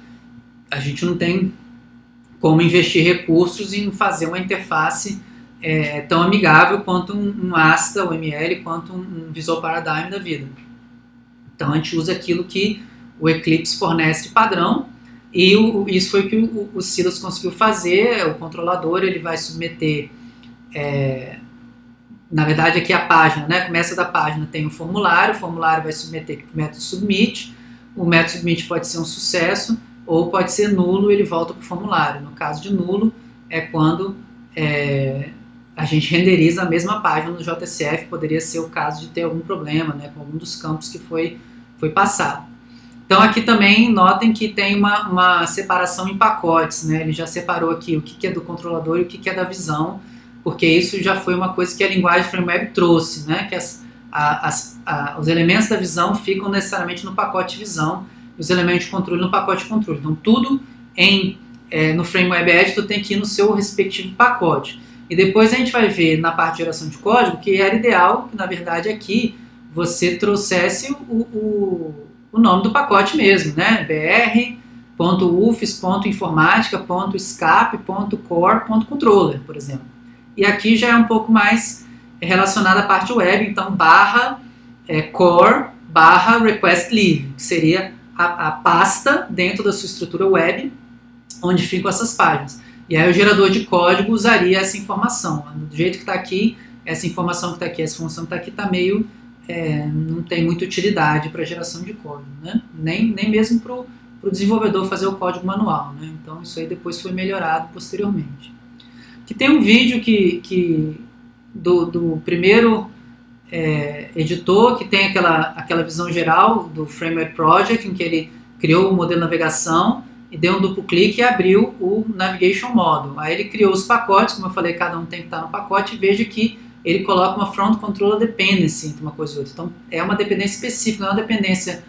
a gente não tem como investir recursos em fazer uma interface tão amigável quanto um Asta, OML, quanto um Visual Paradigm da vida. Então a gente usa aquilo que o Eclipse fornece de padrão, e isso foi o que o Silas conseguiu fazer. O controlador ele vai submeter, na verdade aqui a página, né? Começa da página, tem o formulário vai submeter o método submit, o método submit pode ser um sucesso, ou pode ser nulo, ele volta para o formulário. No caso de nulo, é quando a gente renderiza a mesma página no JSF, poderia ser o caso de ter algum problema, né, com algum dos campos que foi passado. Então aqui também notem que tem uma separação em pacotes, né? Ele já separou aqui o que é do controlador e o que é da visão, porque isso já foi uma coisa que a linguagem FrameWeb trouxe, né? Que os elementos da visão ficam necessariamente no pacote visão, os elementos de controle no pacote de controle. Então tudo no FrameWeb Editor tem que ir no seu respectivo pacote. E depois a gente vai ver na parte de geração de código que era ideal que, na verdade, aqui você trouxesse o nome do pacote mesmo, né? br.ufs.informatica.escape.core.controller, por exemplo. E aqui já é um pouco mais relacionado à parte web, então /core /request live, que seria a pasta dentro da sua estrutura web, onde ficam essas páginas. E aí o gerador de código usaria essa informação. Do jeito que está aqui, essa informação que está aqui, essa função que está aqui, está meio... não tem muita utilidade para geração de código, né? Nem mesmo para o desenvolvedor fazer o código manual, né? Então isso aí depois foi melhorado posteriormente. Aqui tem um vídeo do primeiro editor, que tem aquela visão geral do FrameWeb Project, em que ele criou o modelo de navegação e deu um duplo clique e abriu o Navigation Model. Aí ele criou os pacotes, como eu falei, cada um tem que estar no pacote, e veja que ele coloca uma Front Controller Dependency entre uma coisa e outra. Então é uma dependência específica, não é uma dependência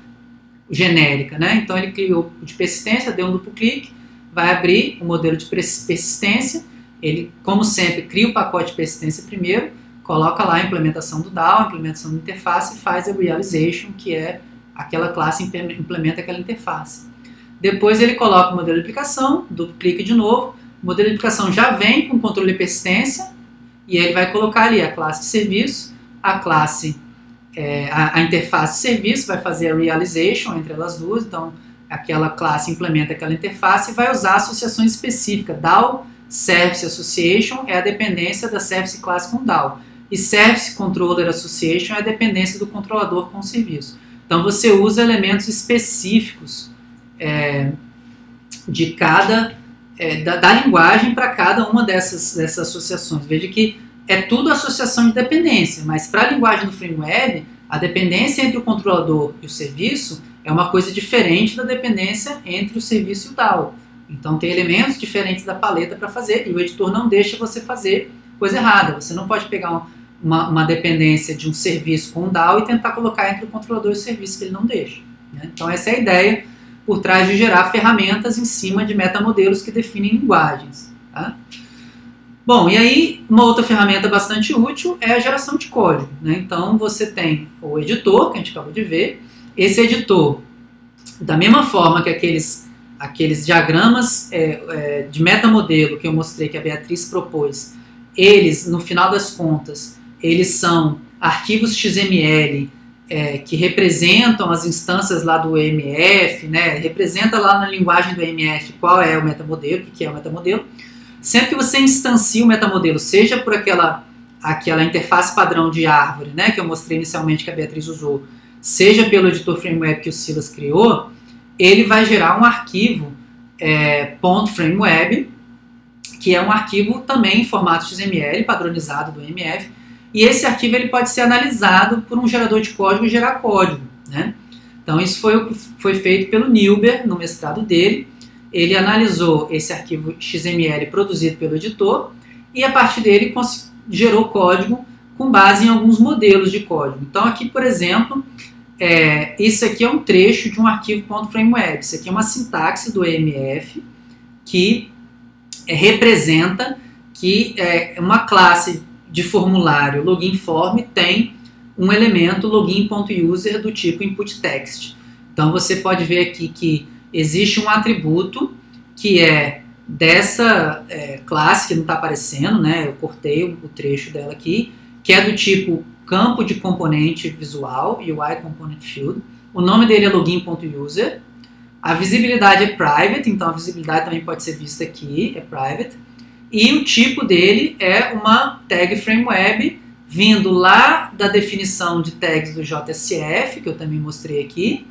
genérica, né? Então ele criou de persistência, deu um duplo clique, vai abrir o modelo de persistência, ele, como sempre, cria o pacote de persistência primeiro, coloca lá a implementação do DAO, a implementação da interface e faz a realization, que é aquela classe implementa aquela interface. Depois ele coloca o modelo de aplicação, duplo clique de novo, o modelo de aplicação já vem com controle de persistência, e ele vai colocar ali a classe de serviço, a classe, a interface de serviço, vai fazer a realization entre elas duas, então aquela classe implementa aquela interface e vai usar associações específicas. DAO Service Association é a dependência da Service Class com DAO, e Service Controller Association é a dependência do controlador com o serviço. Então você usa elementos específicos de cada... da linguagem para cada uma dessas associações. Veja que é tudo associação de dependência, mas para a linguagem do FrameWeb, a dependência entre o controlador e o serviço é uma coisa diferente da dependência entre o serviço e o DAO. Então tem elementos diferentes da paleta para fazer, e o editor não deixa você fazer coisa errada. Você não pode pegar uma dependência de um serviço com um DAO e tentar colocar entre o controlador e o serviço, que ele não deixa, né? Então essa é a ideia por trás de gerar ferramentas em cima de metamodelos que definem linguagens, tá? Bom, e aí uma outra ferramenta bastante útil é a geração de código, né? Então você tem o editor, que a gente acabou de ver. Esse editor, Da mesma forma que aqueles diagramas de metamodelo que eu mostrei, que a Beatriz propôs, eles, no final das contas, eles são arquivos XML que representam as instâncias lá do EMF, né? Representa lá na linguagem do EMF qual é o metamodelo, o que é o metamodelo. Sempre que você instancia o metamodelo, seja por aquela interface padrão de árvore, né, que eu mostrei inicialmente que a Beatriz usou, seja pelo editor FrameWeb que o Silas criou, ele vai gerar um arquivo .frameweb, que é um arquivo também em formato XML, padronizado do EMF, e esse arquivo ele pode ser analisado por um gerador de código e gerar código, né? Então isso foi feito pelo Nilber no mestrado dele. Ele analisou esse arquivo XML produzido pelo editor e a partir dele gerou código com base em alguns modelos de código. Então aqui, por exemplo, isso aqui é um trecho de um arquivo .frameweb. Isso aqui é uma sintaxe do EMF que representa que uma classe de formulário login form tem um elemento login.user do tipo input text. Então você pode ver aqui que existe um atributo que é dessa classe que não está aparecendo, né? Eu cortei o trecho dela aqui, que é do tipo campo de componente visual, UI Component Field. O nome dele é login.user. A visibilidade é private, então a visibilidade também pode ser vista aqui, é private. E o tipo dele é uma tag FrameWeb, vindo lá da definição de tags do JSF, que eu também mostrei aqui,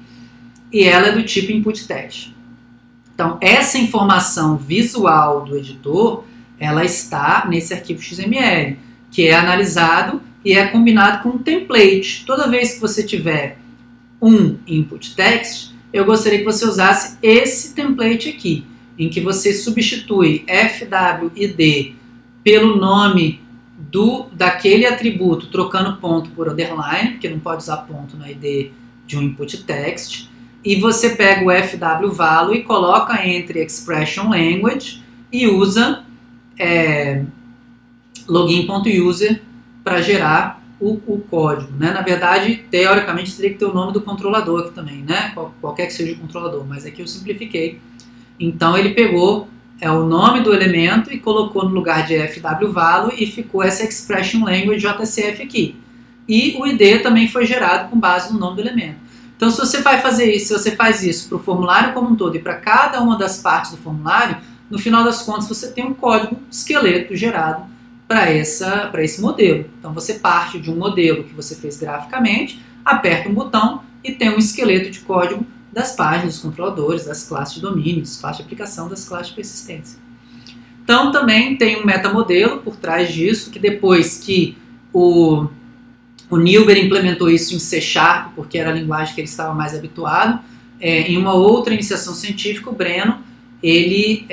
e ela é do tipo input text. Então, essa informação visual do editor, ela está nesse arquivo XML, que é analisado e é combinado com um template. Toda vez que você tiver um input text, eu gostaria que você usasse esse template aqui, em que você substitui FWID pelo nome daquele atributo, trocando ponto por underline, porque não pode usar ponto na ID de um input text, e você pega o FWValue e coloca entre expression language e usa login.user para gerar o código, né? Na verdade, teoricamente, teria que ter o nome do controlador aqui também, né? Qualquer que seja o controlador, mas aqui eu simplifiquei. Então ele pegou o nome do elemento e colocou no lugar de FWValue e ficou essa expression language JSF aqui. E o ID também foi gerado com base no nome do elemento. Então se você vai fazer isso, se você faz isso para o formulário como um todo e para cada uma das partes do formulário, no final das contas você tem um código esqueleto gerado para esse modelo. Então você parte de um modelo que você fez graficamente, aperta um botão e tem um esqueleto de código das páginas, dos controladores, das classes de domínio, das classes de aplicação, das classes de persistência. Então também tem um metamodelo por trás disso, que depois que o Nilber implementou isso em C#, porque era a linguagem que ele estava mais habituado, em uma outra iniciação científica, o Breno, ele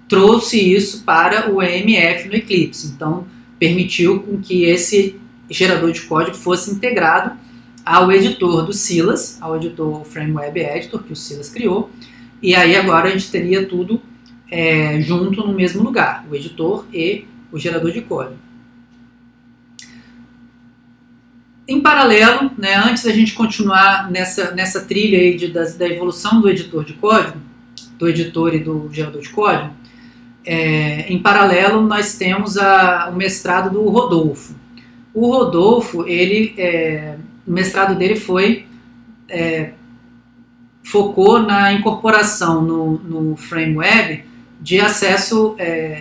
trouxe isso para o EMF no Eclipse. Então permitiu com que esse gerador de código fosse integrado ao editor do Silas, ao editor FrameWeb Editor, que o Silas criou, e aí agora a gente teria tudo junto no mesmo lugar, o editor e o gerador de código. Em paralelo, né, antes da gente continuar nessa trilha aí da evolução do editor de código, do editor e do gerador de código, em paralelo nós temos o mestrado do Rodolfo. O Rodolfo, o mestrado dele focou na incorporação no FrameWeb de acesso,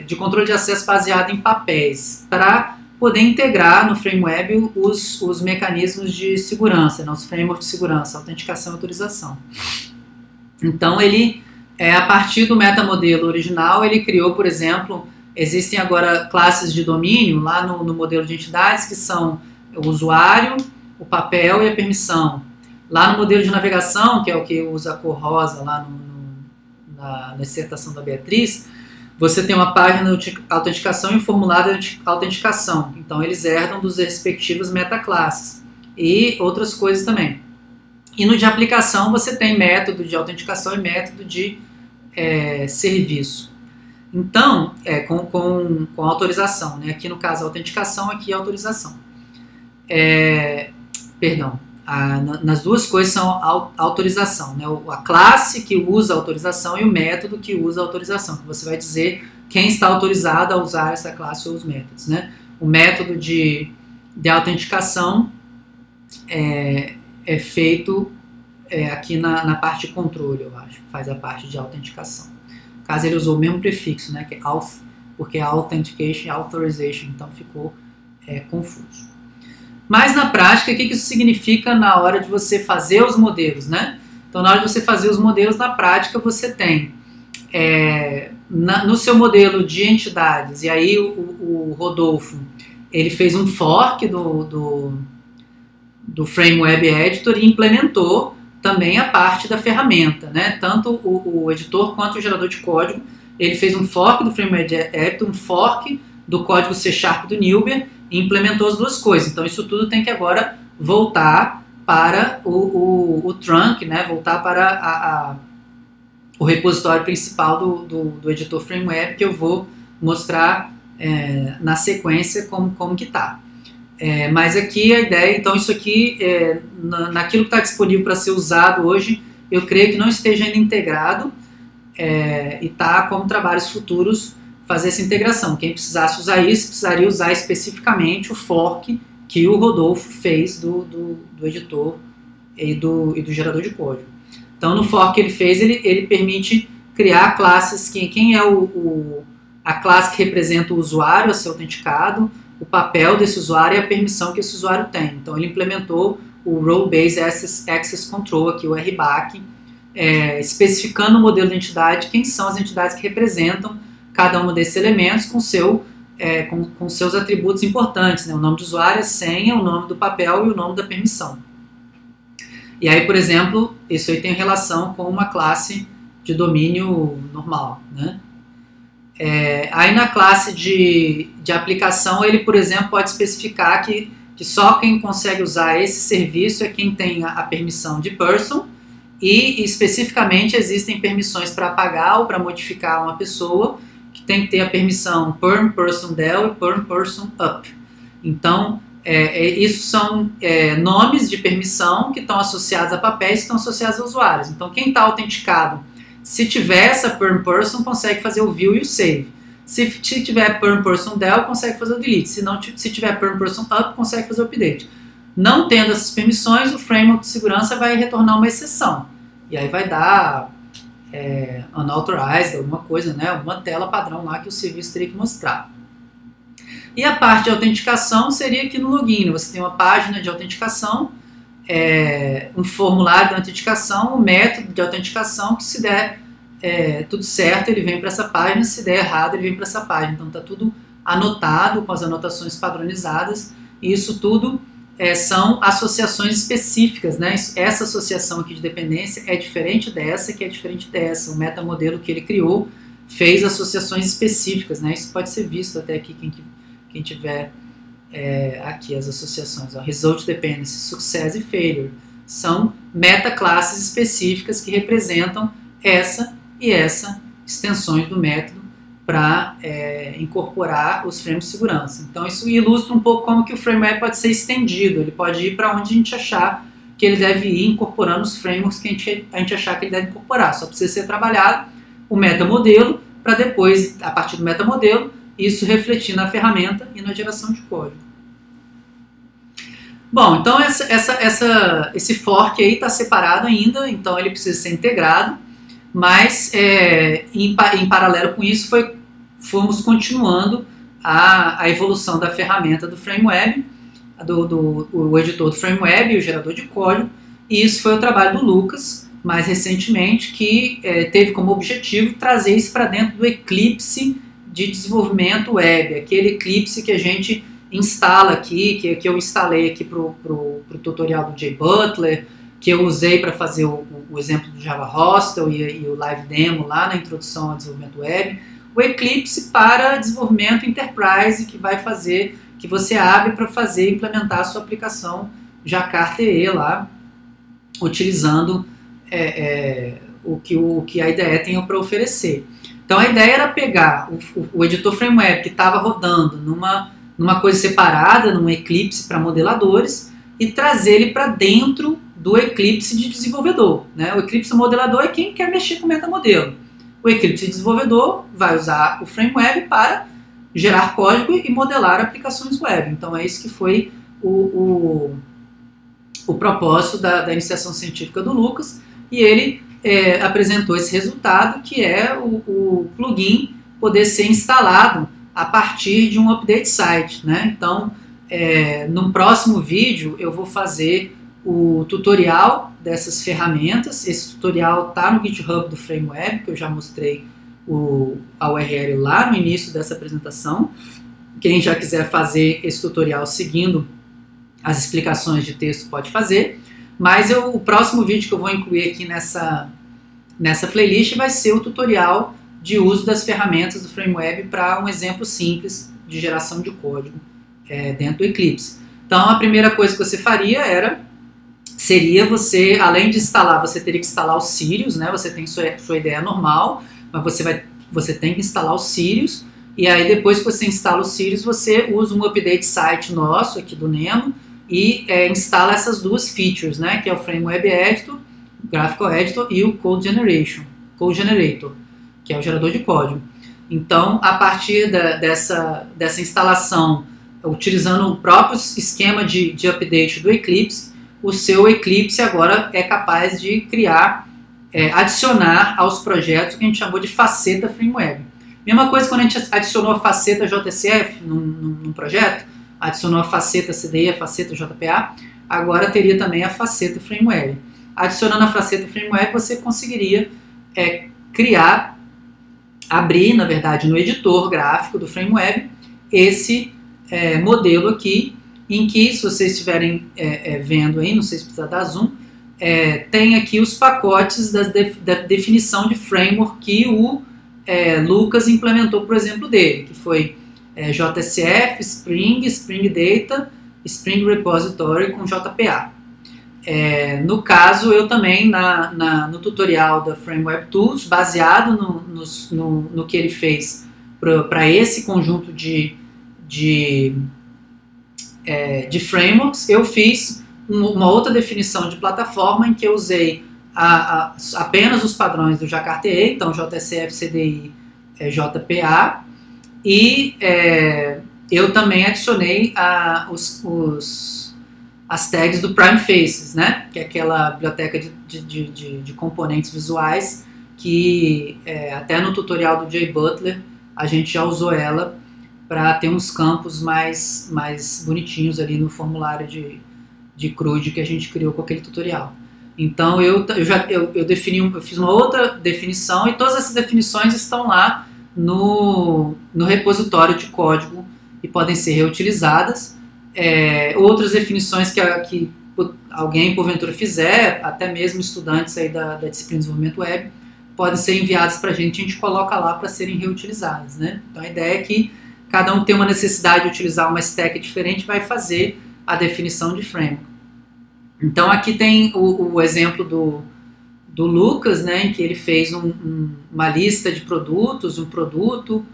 de controle de acesso baseado em papéis, para poder integrar no FrameWeb os mecanismos de segurança, né, os frameworks de segurança, autenticação e autorização. Então ele, a partir do metamodelo original, ele criou, por exemplo, existem agora classes de domínio lá no modelo de entidades que são o usuário, o papel e a permissão. Lá no modelo de navegação, que é o que usa a cor rosa lá na dissertação da Beatriz, você tem uma página de autenticação e um formulário de autenticação. Então eles herdam dos respectivos metaclasses e outras coisas também. E no de aplicação você tem método de autenticação e método de serviço. Então, com autorização, né? Aqui no caso a autenticação, aqui a autorização. Perdão. nas duas coisas são a autorização, né? A classe que usa a autorização e o método que usa a autorização, que você vai dizer quem está autorizado a usar essa classe ou os métodos, né? O método de autenticação é feito aqui na parte de controle, eu acho, faz a parte de autenticação. No caso, ele usou o mesmo prefixo, né? Que é auth, porque é authentication e authorization, então ficou confuso. Mas na prática, o que isso significa na hora de você fazer os modelos, né? Então, na hora de você fazer os modelos, na prática, você tem no seu modelo de entidades, e aí o Rodolfo, ele fez um fork do Frame Web Editor e implementou também a parte da ferramenta, né? Tanto o editor quanto o gerador de código, ele fez um fork do Frame Web Editor, um fork do código C# do Newber, e implementou as duas coisas. Então isso tudo tem que agora voltar para o trunk, né? Voltar para o repositório principal do editor FrameWeb, que eu vou mostrar na sequência como que está. Mas aqui a ideia, então isso aqui, naquilo que está disponível para ser usado hoje, eu creio que não esteja ainda integrado e está como trabalhos futuros fazer essa integração. Quem precisasse usar isso, precisaria usar especificamente o fork que o Rodolfo fez do editor e do gerador de código. Então, no fork que ele fez, ele permite criar classes, quem é a classe que representa o usuário a ser autenticado, o papel desse usuário e a permissão que esse usuário tem. Então, ele implementou o Role Based Access Control, aqui o RBAC, especificando o modelo de entidade, quem são as entidades que representam cada um desses elementos com seus atributos importantes, né? O nome do usuário, a senha, o nome do papel e o nome da permissão. E aí, por exemplo, isso aí tem relação com uma classe de domínio normal, né? Aí na classe de aplicação, ele, por exemplo, pode especificar que só quem consegue usar esse serviço é quem tem a permissão de person, e especificamente existem permissões para apagar ou para modificar uma pessoa, que tem que ter a permissão perm person del e perm person up. Então, isso são nomes de permissão que estão associados a papéis, que estão associados a usuários. Então, quem está autenticado, se tiver essa perm person, consegue fazer o view e o save. Se tiver perm person del, consegue fazer o delete. Se tiver perm person up, consegue fazer o update. Não tendo essas permissões, o framework de segurança vai retornar uma exceção. E aí vai dar unauthorized, alguma coisa, né? Alguma tela padrão lá que o serviço teria que mostrar. E a parte de autenticação seria aqui no login. Você tem uma página de autenticação, um formulário de autenticação, um método de autenticação que, se der tudo certo, ele vem para essa página, se der errado, ele vem para essa página. Então está tudo anotado com as anotações padronizadas, e isso tudo são associações específicas, né? Essa associação aqui de dependência é diferente dessa, que é diferente dessa. O metamodelo que ele criou fez associações específicas, né? Isso pode ser visto até aqui, quem tiver aqui as associações. Result Dependency, Success e Failure. São metaclasses específicas que representam essa e essa extensões do método para incorporar os frames de segurança. Então isso ilustra um pouco como que o FrameWeb pode ser estendido. Ele pode ir para onde a gente achar que ele deve ir, incorporando os frameworks que a gente achar que ele deve incorporar. Só precisa ser trabalhado o metamodelo para depois, a partir do metamodelo, isso refletir na ferramenta e na geração de código. Bom, então esse fork aí está separado ainda, então ele precisa ser integrado, mas em paralelo com isso fomos continuando a evolução da ferramenta do FrameWeb, o editor do FrameWeb e o gerador de código, e isso foi o trabalho do Lucas, mais recentemente, que teve como objetivo trazer isso para dentro do Eclipse de desenvolvimento web, aquele Eclipse que a gente instala aqui, que eu instalei aqui para o tutorial do JButler, que eu usei para fazer o exemplo do Java Hostel e o Live Demo lá na introdução ao desenvolvimento web. O Eclipse para desenvolvimento Enterprise, que vai fazer, que você abre para implementar a sua aplicação Jakarta EE lá, utilizando o que a IDE tem para oferecer. Então a ideia era pegar o editor FrameWeb que estava rodando numa coisa separada, num Eclipse para modeladores, e trazer ele para dentro do Eclipse de desenvolvedor, né? O Eclipse modelador é quem quer mexer com o metamodelo. O Eclipse de desenvolvedor vai usar o FrameWeb para gerar código e modelar aplicações web. Então é isso que foi o propósito da iniciação científica do Lucas, e ele apresentou esse resultado, que é o plugin poder ser instalado a partir de um update site, né? Então, no próximo vídeo eu vou fazer o tutorial dessas ferramentas. Esse tutorial está no GitHub do FrameWeb, que eu já mostrei a URL lá no início dessa apresentação. Quem já quiser fazer esse tutorial seguindo as explicações de texto pode fazer, mas o próximo vídeo que eu vou incluir aqui nessa playlist vai ser o tutorial de uso das ferramentas do FrameWeb para um exemplo simples de geração de código dentro do Eclipse. Então a primeira coisa que você faria seria você, além de instalar, você teria que instalar o Sirius, né? Você tem sua ideia normal, mas você tem que instalar o Sirius, e aí depois que você instala o Sirius, você usa um update site nosso aqui do Nemo e instala essas duas features, né? Que é o FrameWeb Editor, o Graphical Editor e o Code Generator, que é o gerador de código. Então, a partir dessa instalação, utilizando o próprio esquema de update do Eclipse, o seu Eclipse agora é capaz de criar, adicionar aos projetos que a gente chamou de faceta FrameWeb. Mesma coisa quando a gente adicionou a faceta JSF num projeto, adicionou a faceta CDI, a faceta JPA, agora teria também a faceta FrameWeb. Adicionando a faceta FrameWeb, você conseguiria abrir, na verdade, no editor gráfico do FrameWeb, esse modelo aqui, em que, se vocês estiverem vendo aí, não sei se precisa dar zoom, tem aqui os pacotes da definição de framework que o Lucas implementou, por exemplo, dele, que foi JSF, Spring, Spring Data, Spring Repository com JPA. No caso, eu também, no tutorial da FrameWeb Tools, baseado no que ele fez para esse conjunto de frameworks, eu fiz uma outra definição de plataforma em que eu usei apenas os padrões do Jakarta, então JSF, CDI, JPA, e eu também adicionei as tags do Prime Faces, né? Que é aquela biblioteca de componentes visuais que até no tutorial do Jay Butler a gente já usou ela para ter uns campos mais bonitinhos ali no formulário de CRUD que a gente criou com aquele tutorial. Então eu fiz uma outra definição, e todas essas definições estão lá no repositório de código e podem ser reutilizadas. Outras definições que alguém porventura fizer, até mesmo estudantes aí da disciplina de desenvolvimento web, podem ser enviadas para a gente coloca lá para serem reutilizadas, né? Então a ideia é que cada um tem uma necessidade de utilizar uma stack diferente, vai fazer a definição de framework. Então aqui tem o exemplo do Lucas, né, em que ele fez uma lista de produtos, um produto,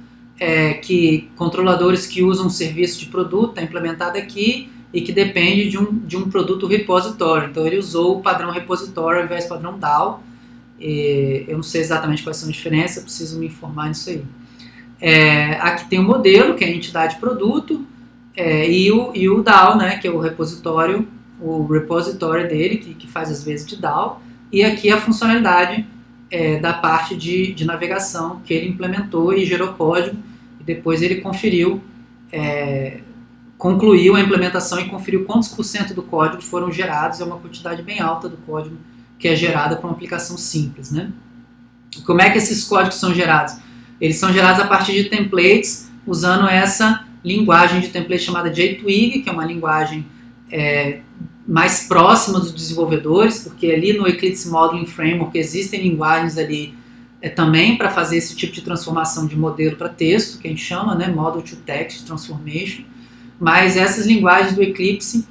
controladores que usam um serviço de produto, está implementado aqui, e que depende de um produto repository. Então ele usou o padrão repository ao invés do padrão DAO. Eu não sei exatamente quais são as diferenças, eu preciso me informar nisso aí. Aqui tem o modelo, que é a entidade produto, e o DAO, né, que é o repositório dele, que faz as vezes de DAO, e aqui a funcionalidade da parte de navegação que ele implementou e gerou código, e depois ele concluiu a implementação e conferiu quantos % do código foram gerados. É uma quantidade bem alta do código que é gerada para uma aplicação simples, né? Como é que esses códigos são gerados? Eles são gerados a partir de templates, usando essa linguagem de template chamada JTwig, que é uma linguagem mais próxima dos desenvolvedores, porque ali no Eclipse Modeling Framework existem linguagens ali também para fazer esse tipo de transformação de modelo para texto, que a gente chama, né, Model to Text Transformation. Mas essas linguagens do Eclipse,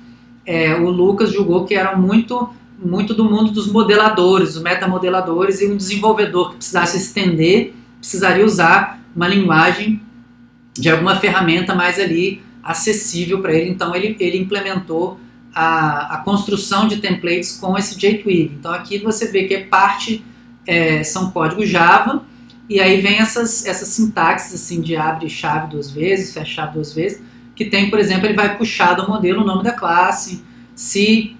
o Lucas julgou que eram muito do mundo dos modeladores, dos metamodeladores, e um desenvolvedor que precisasse estender precisaria usar uma linguagem de alguma ferramenta mais ali acessível para ele. Então ele implementou a construção de templates com esse JTwig. Então aqui você vê que parte são código Java, e aí vem essas sintaxes assim, de abre chave 2 vezes, fecha chave 2 vezes, que tem, por exemplo, ele vai puxar do modelo o nome da classe, se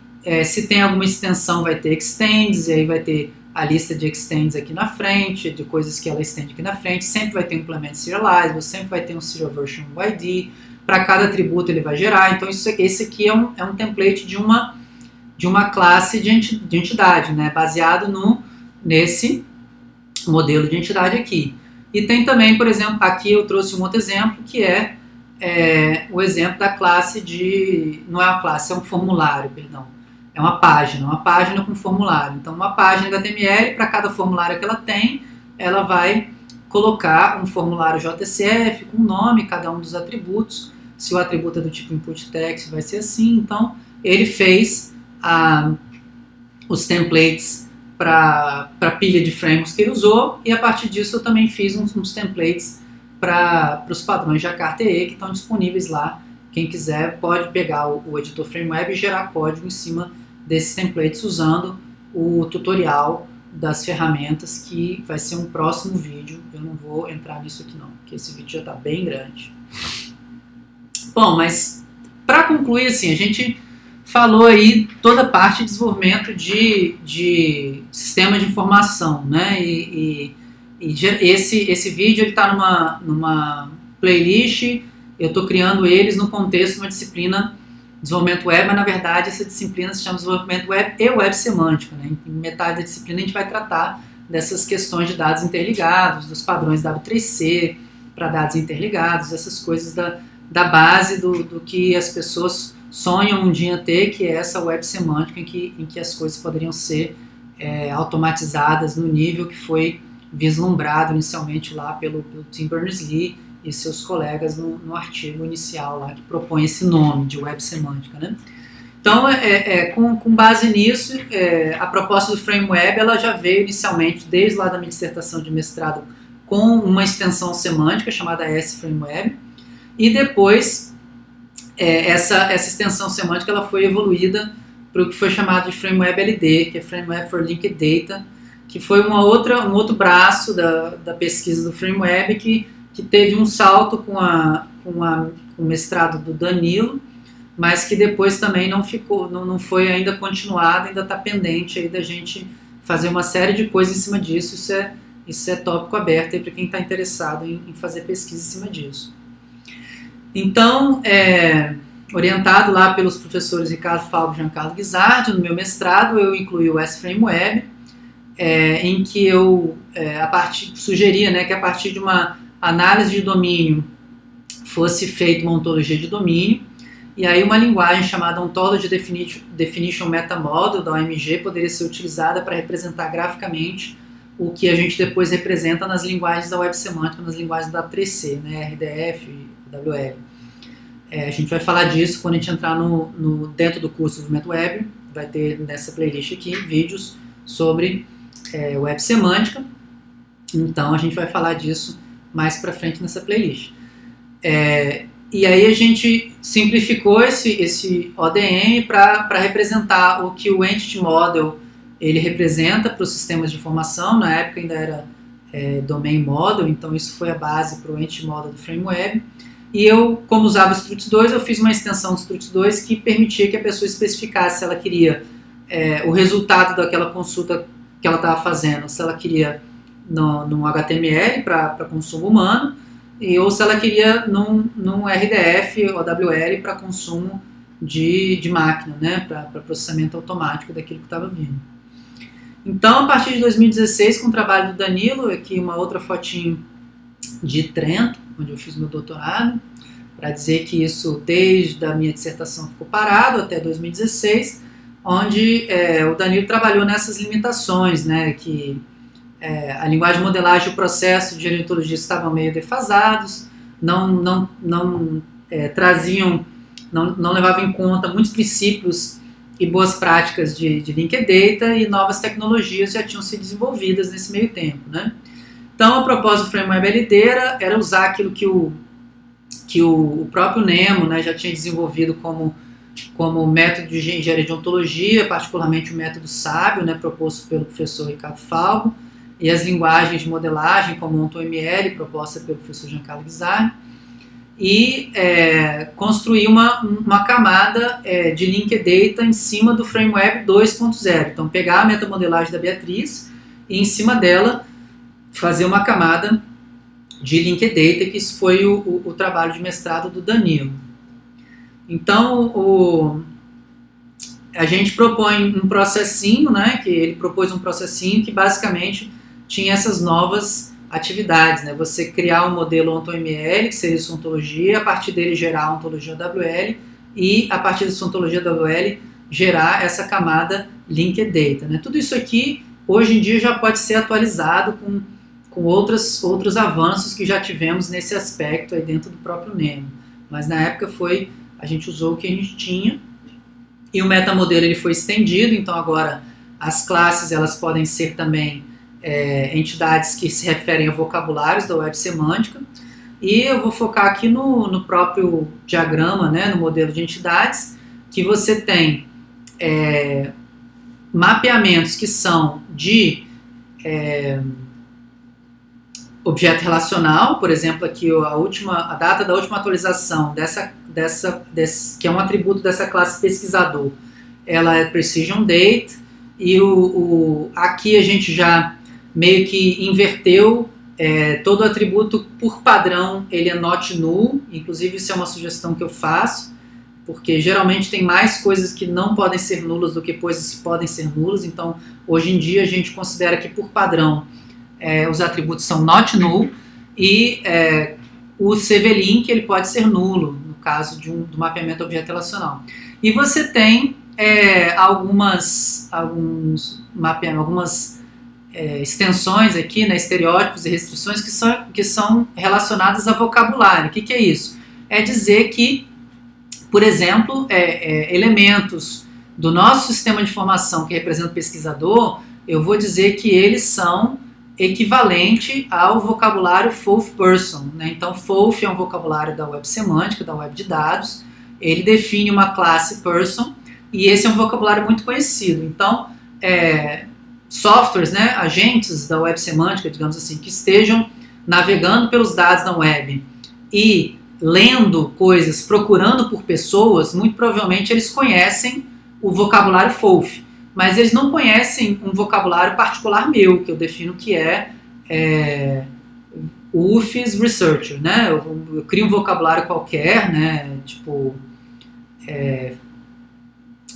tem alguma extensão vai ter extends, e aí vai ter a lista de extends aqui na frente, de coisas que ela estende aqui na frente, sempre vai ter um implement serializable, sempre vai ter um serial version ID, para cada atributo ele vai gerar. Então esse aqui é um template de uma classe de entidade, né, baseado nesse modelo de entidade aqui. E tem também, por exemplo, aqui eu trouxe um outro exemplo, que é o exemplo da classe não é uma classe, é um formulário, perdão. É uma página com formulário. Então, uma página da HTML, para cada formulário que ela tem, ela vai colocar um formulário JSF com o nome, cada um dos atributos. Se o atributo é do tipo input text, vai ser assim. Então, ele fez os templates para a pilha de frameworks que ele usou, e a partir disso eu também fiz uns templates para os padrões de ACARTE que estão disponíveis lá. Quem quiser pode pegar o editor FrameWeb e gerar código em cima desses templates usando o tutorial das ferramentas, que vai ser um próximo vídeo. Eu não vou entrar nisso aqui não, porque esse vídeo já está bem grande. Bom, mas para concluir, assim, a gente falou aí toda a parte de desenvolvimento de sistema de informação, né? E esse vídeo está numa playlist. Eu estou criando eles no contexto de uma disciplina desenvolvimento web, mas na verdade essa disciplina se chama desenvolvimento web e web semântica, né? Em metade da disciplina a gente vai tratar dessas questões de dados interligados, dos padrões W3C para dados interligados, essas coisas da base do que as pessoas sonham um dia ter, que é essa web semântica em que as coisas poderiam ser automatizadas no nível que foi vislumbrado inicialmente lá pelo Tim Berners-Lee e seus colegas no artigo inicial lá, que propõe esse nome de web semântica, né? Então, com base nisso, a proposta do FrameWeb ela já veio inicialmente, desde lá da minha dissertação de mestrado, com uma extensão semântica chamada S-FrameWeb, e depois essa extensão semântica ela foi evoluída para o que foi chamado de FrameWeb LD, que é FrameWeb for Linked Data, que foi um outro braço da pesquisa do FrameWeb que teve um salto com o mestrado do Danilo, mas que depois também não foi ainda continuado, ainda está pendente aí da gente fazer uma série de coisas em cima disso. Isso é tópico aberto para quem está interessado em fazer pesquisa em cima disso. Então, orientado lá pelos professores Ricardo Falco e Giancarlo Guisardi, no meu mestrado eu incluí o S-FrameWeb, em que eu sugeria, né, que a partir de uma análise de domínio fosse feita uma ontologia de domínio, e aí uma linguagem chamada Ontology Definition Metamodel, da OMG, poderia ser utilizada para representar graficamente o que a gente depois representa nas linguagens da web semântica, nas linguagens da W3C, né, RDF e WL. A gente vai falar disso quando a gente entrar dentro do curso de Desenvolvimento Web, vai ter nessa playlist aqui vídeos sobre web semântica, então a gente vai falar disso mais para frente nessa playlist. E aí a gente simplificou esse ODM para representar o que o Entity Model ele representa para os sistemas de informação. Na época ainda era Domain Model, então isso foi a base para o Entity Model do FrameWeb. E eu, como usava o Struts2, eu fiz uma extensão do Struts2 que permitia que a pessoa especificasse se ela queria o resultado daquela consulta que ela estava fazendo, se ela queria num HTML para consumo humano, ou se ela queria num RDF ou WL para consumo de máquina, né, para processamento automático daquilo que estava vindo. Então, a partir de 2016, com o trabalho do Danilo, aqui uma outra fotinho de Trento, onde eu fiz meu doutorado, para dizer que isso, desde a minha dissertação, ficou parado até 2016, onde o Danilo trabalhou nessas limitações, né, que a linguagem de modelagem e o processo de gerontologia estavam meio defasados, não levavam em conta muitos princípios e boas práticas de linked data, e novas tecnologias já tinham sido desenvolvidas nesse meio tempo, né? Então, a proposta do FrameWeb LD era usar aquilo que o próprio Nemo, né, já tinha desenvolvido como como o método de engenharia de ontologia, particularmente o método sábio, né, proposto pelo professor Ricardo Falgo, e as linguagens de modelagem, como o OntoML, proposta pelo professor Giancarlo Guisardi, e construir uma camada de linked data em cima do FrameWeb 2.0. Então, pegar a metamodelagem da Beatriz e, em cima dela, fazer uma camada de linked data, que isso foi o trabalho de mestrado do Danilo. Então, a gente propõe um processinho, né, que ele propôs um processinho que basicamente tinha essas novas atividades, né? Você criar um modelo OntoML, que seria sua ontologia, a partir dele gerar a ontologia WL e a partir dessa ontologia WL gerar essa camada linked data, né? Tudo isso aqui hoje em dia já pode ser atualizado com outros avanços que já tivemos nesse aspecto aí dentro do próprio Nemo, mas na época a gente usou o que a gente tinha e o metamodelo ele foi estendido, então agora as classes elas podem ser também entidades que se referem a vocabulários da web semântica, e eu vou focar aqui no próprio diagrama, né, no modelo de entidades, que você tem mapeamentos que são de objeto relacional, por exemplo, aqui a data da última atualização que é um atributo dessa classe pesquisador, ela é precision date, e aqui a gente já meio que inverteu todo o atributo por padrão, ele é not null, inclusive isso é uma sugestão que eu faço, porque geralmente tem mais coisas que não podem ser nulas do que coisas que podem ser nulas, então hoje em dia a gente considera que por padrão os atributos são not null, e o CVLink ele pode ser nulo, no caso do mapeamento objeto relacional. E você tem algumas extensões aqui, né, estereótipos e restrições que são relacionadas a vocabulário. O que é isso? É dizer que, por exemplo, elementos do nosso sistema de informação que representa o pesquisador, eu vou dizer que eles são equivalente ao vocabulário fourth person, né? Então, fourth é um vocabulário da web semântica, da web de dados, ele define uma classe person, e esse é um vocabulário muito conhecido. Então, softwares, né, agentes da web semântica, digamos assim, que estejam navegando pelos dados na web e lendo coisas, procurando por pessoas, muito provavelmente eles conhecem o vocabulário fourth, mas eles não conhecem um vocabulário particular meu, que eu defino que o UFIS Researcher, né? Eu crio um vocabulário qualquer, né? Tipo,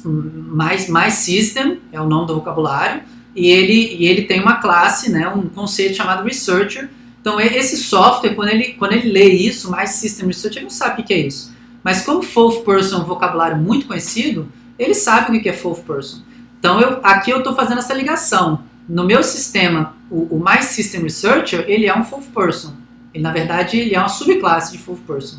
mais System é o nome do vocabulário, e ele tem uma classe, né? Um conceito chamado Researcher. Então, esse software, quando ele lê isso, mais System Researcher, ele não sabe o que é isso. Mas como Fourth Person é um vocabulário muito conhecido, ele sabe o que é Fourth Person. Então, aqui eu estou fazendo essa ligação. No meu sistema, o My System Researcher, ele é um Fourth Person. Ele, na verdade, ele é uma subclasse de Fourth Person.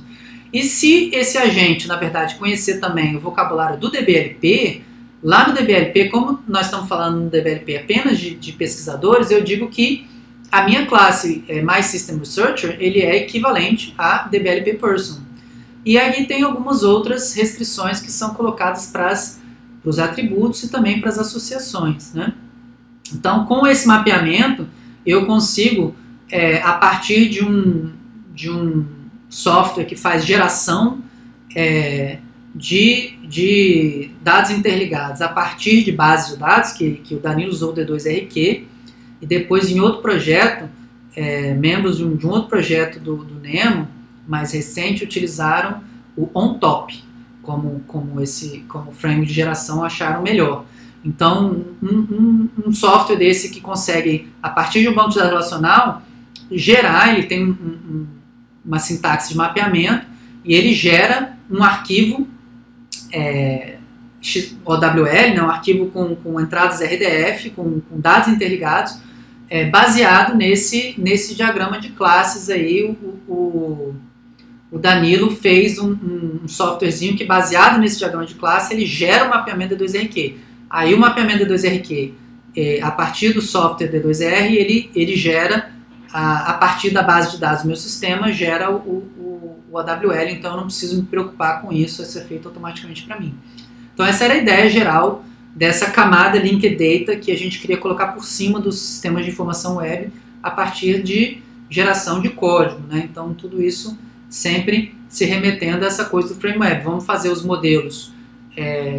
E se esse agente, na verdade, conhecer também o vocabulário do DBLP, lá no DBLP, como nós estamos falando no DBLP apenas de pesquisadores, eu digo que a minha classe My System Researcher, ele é equivalente a DBLP Person. E aí tem algumas outras restrições que são colocadas para os atributos e também para as associações, né? Então, com esse mapeamento, eu consigo, a partir de um software que faz geração de dados interligados a partir de bases de dados, que o Danilo usou o D2RQ, e depois em outro projeto, membros de um outro projeto do Nemo, mais recente, utilizaram o OnTop como frame de geração, acharam melhor. Então, um software desse que consegue, a partir de um banco de dados relacional, gerar, ele tem uma sintaxe de mapeamento, e ele gera um arquivo OWL, né, um arquivo com entradas RDF, com dados interligados, baseado nesse diagrama de classes aí. O Danilo fez um softwarezinho que, baseado nesse diagrama de classe, ele gera o mapeamento D2RQ. Aí o mapeamento D2RQ, a partir do software D2R, ele gera a partir da base de dados do meu sistema, gera o AWL, então eu não preciso me preocupar com isso, vai ser feito automaticamente para mim. Então essa era a ideia geral dessa camada Linked Data que a gente queria colocar por cima dos sistemas de informação web a partir de geração de código, né? Então tudo isso sempre se remetendo a essa coisa do Frame Web. Vamos fazer os modelos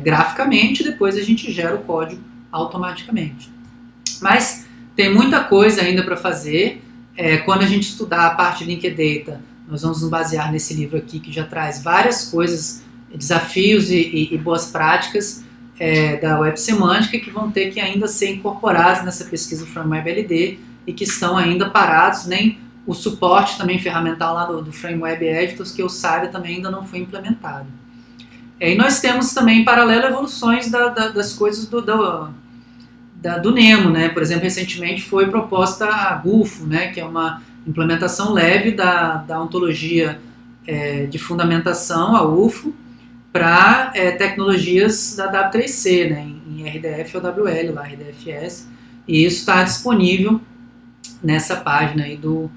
graficamente, depois a gente gera o código automaticamente. Mas tem muita coisa ainda para fazer. Quando a gente estudar a parte de Linked Data, nós vamos nos basear nesse livro aqui que já traz várias coisas, desafios e boas práticas da Web Semântica que vão ter que ainda ser incorporados nessa pesquisa do Frame Web LD e que estão ainda parados, nem o suporte também ferramental lá do Frame Web Editors, que eu saiba, também ainda não foi implementado. E nós temos também em paralelo evoluções das coisas do Nemo, né? Por exemplo, recentemente foi proposta a GUFO, né? Que é uma implementação leve da ontologia de fundamentação, a UFO, para tecnologias da W3C, né? Em RDF ou WL, lá, RDFS, e isso está disponível nessa página aí do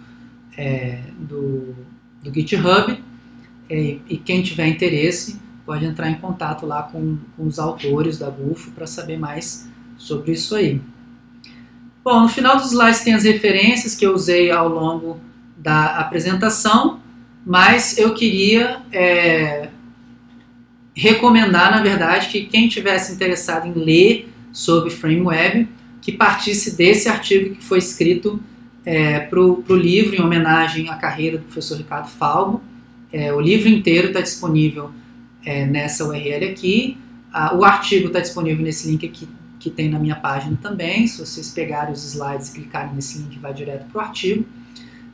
GitHub, e quem tiver interesse pode entrar em contato lá com os autores da GUFO para saber mais sobre isso aí. Bom, no final dos slides tem as referências que eu usei ao longo da apresentação, mas eu queria recomendar, na verdade, que quem tivesse interessado em ler sobre Frame Web, que partisse desse artigo que foi escrito para o livro em homenagem à carreira do professor Ricardo Falgo. O livro inteiro está disponível nessa URL aqui. O artigo está disponível nesse link aqui que tem na minha página também. Se vocês pegarem os slides e clicarem nesse link, vai direto para o artigo.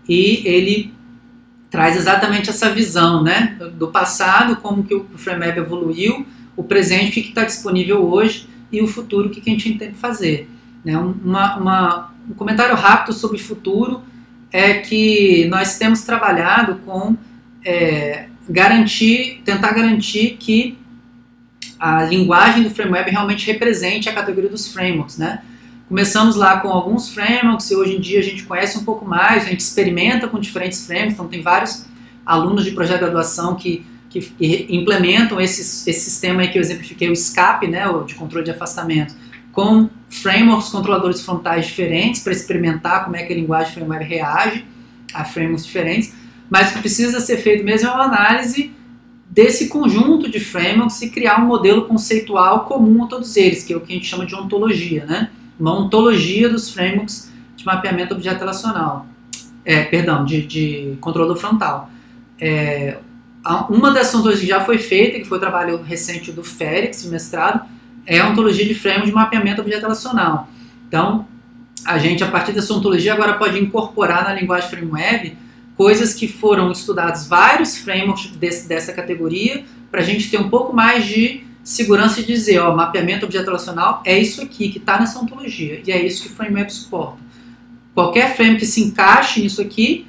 E ele traz exatamente essa visão, né, do passado, como que o Frame Web evoluiu, o presente, o que está disponível hoje, e o futuro, o que a gente tem que fazer. Né? Um comentário rápido sobre o futuro é que nós temos trabalhado com tentar garantir que a linguagem do Frame Web realmente represente a categoria dos frameworks, né? Começamos lá com alguns frameworks e hoje em dia a gente conhece um pouco mais, a gente experimenta com diferentes frameworks, então tem vários alunos de projeto de graduação que implementam esse sistema aí que eu exemplifiquei, o SCAP, né, o de controle de afastamento, com frameworks controladores frontais diferentes para experimentar como é que a linguagem Frame Web reage a frameworks diferentes, mas o que precisa ser feito mesmo é uma análise desse conjunto de frameworks e criar um modelo conceitual comum a todos eles, que é o que a gente chama de ontologia, né? Uma ontologia dos frameworks de mapeamento objeto relacional, de controlador frontal. Uma das ontologias que já foi feita, que foi o trabalho recente do Félix, de mestrado, é a ontologia de framework de mapeamento objeto relacional. Então, a gente, a partir dessa ontologia, agora pode incorporar na linguagem Frame Web coisas que foram estudados vários frameworks dessa categoria, para a gente ter um pouco mais de segurança de dizer, ó, mapeamento objeto relacional é isso aqui, que está nessa ontologia, e é isso que o Frame Web suporta. Qualquer framework que se encaixe nisso aqui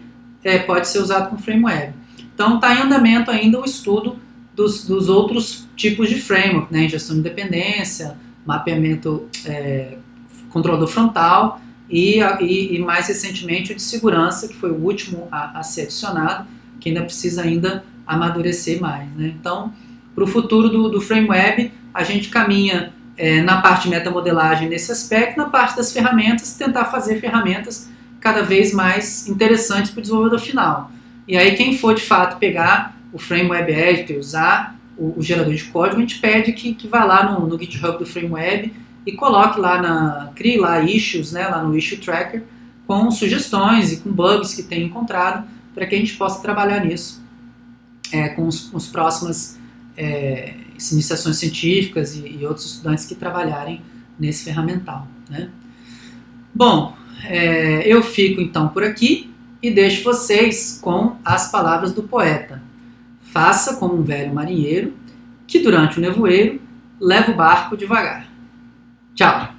pode ser usado com Frame Web. Então está em andamento ainda o estudo dos outros tipos de framework, né, injeção de dependência, mapeamento controlador frontal, e mais recentemente o de segurança, que foi o último a ser adicionado, que ainda precisa ainda amadurecer mais. Né? Então, para o futuro do Frame Web, a gente caminha na parte de metamodelagem nesse aspecto, na parte das ferramentas, tentar fazer ferramentas cada vez mais interessantes para o desenvolvedor final. E aí quem for de fato pegar o Frame Web Editor e usar o gerador de código, a gente pede que vá lá no GitHub do Frame Web e coloque lá, crie lá issues, né, lá no Issue Tracker, com sugestões e com bugs que tem encontrado, para que a gente possa trabalhar nisso com os próximas iniciações científicas e outros estudantes que trabalharem nesse ferramental. Né? Bom, eu fico então por aqui e deixo vocês com as palavras do poeta. Faça como um velho marinheiro, que durante o nevoeiro leva o barco devagar. Tchau!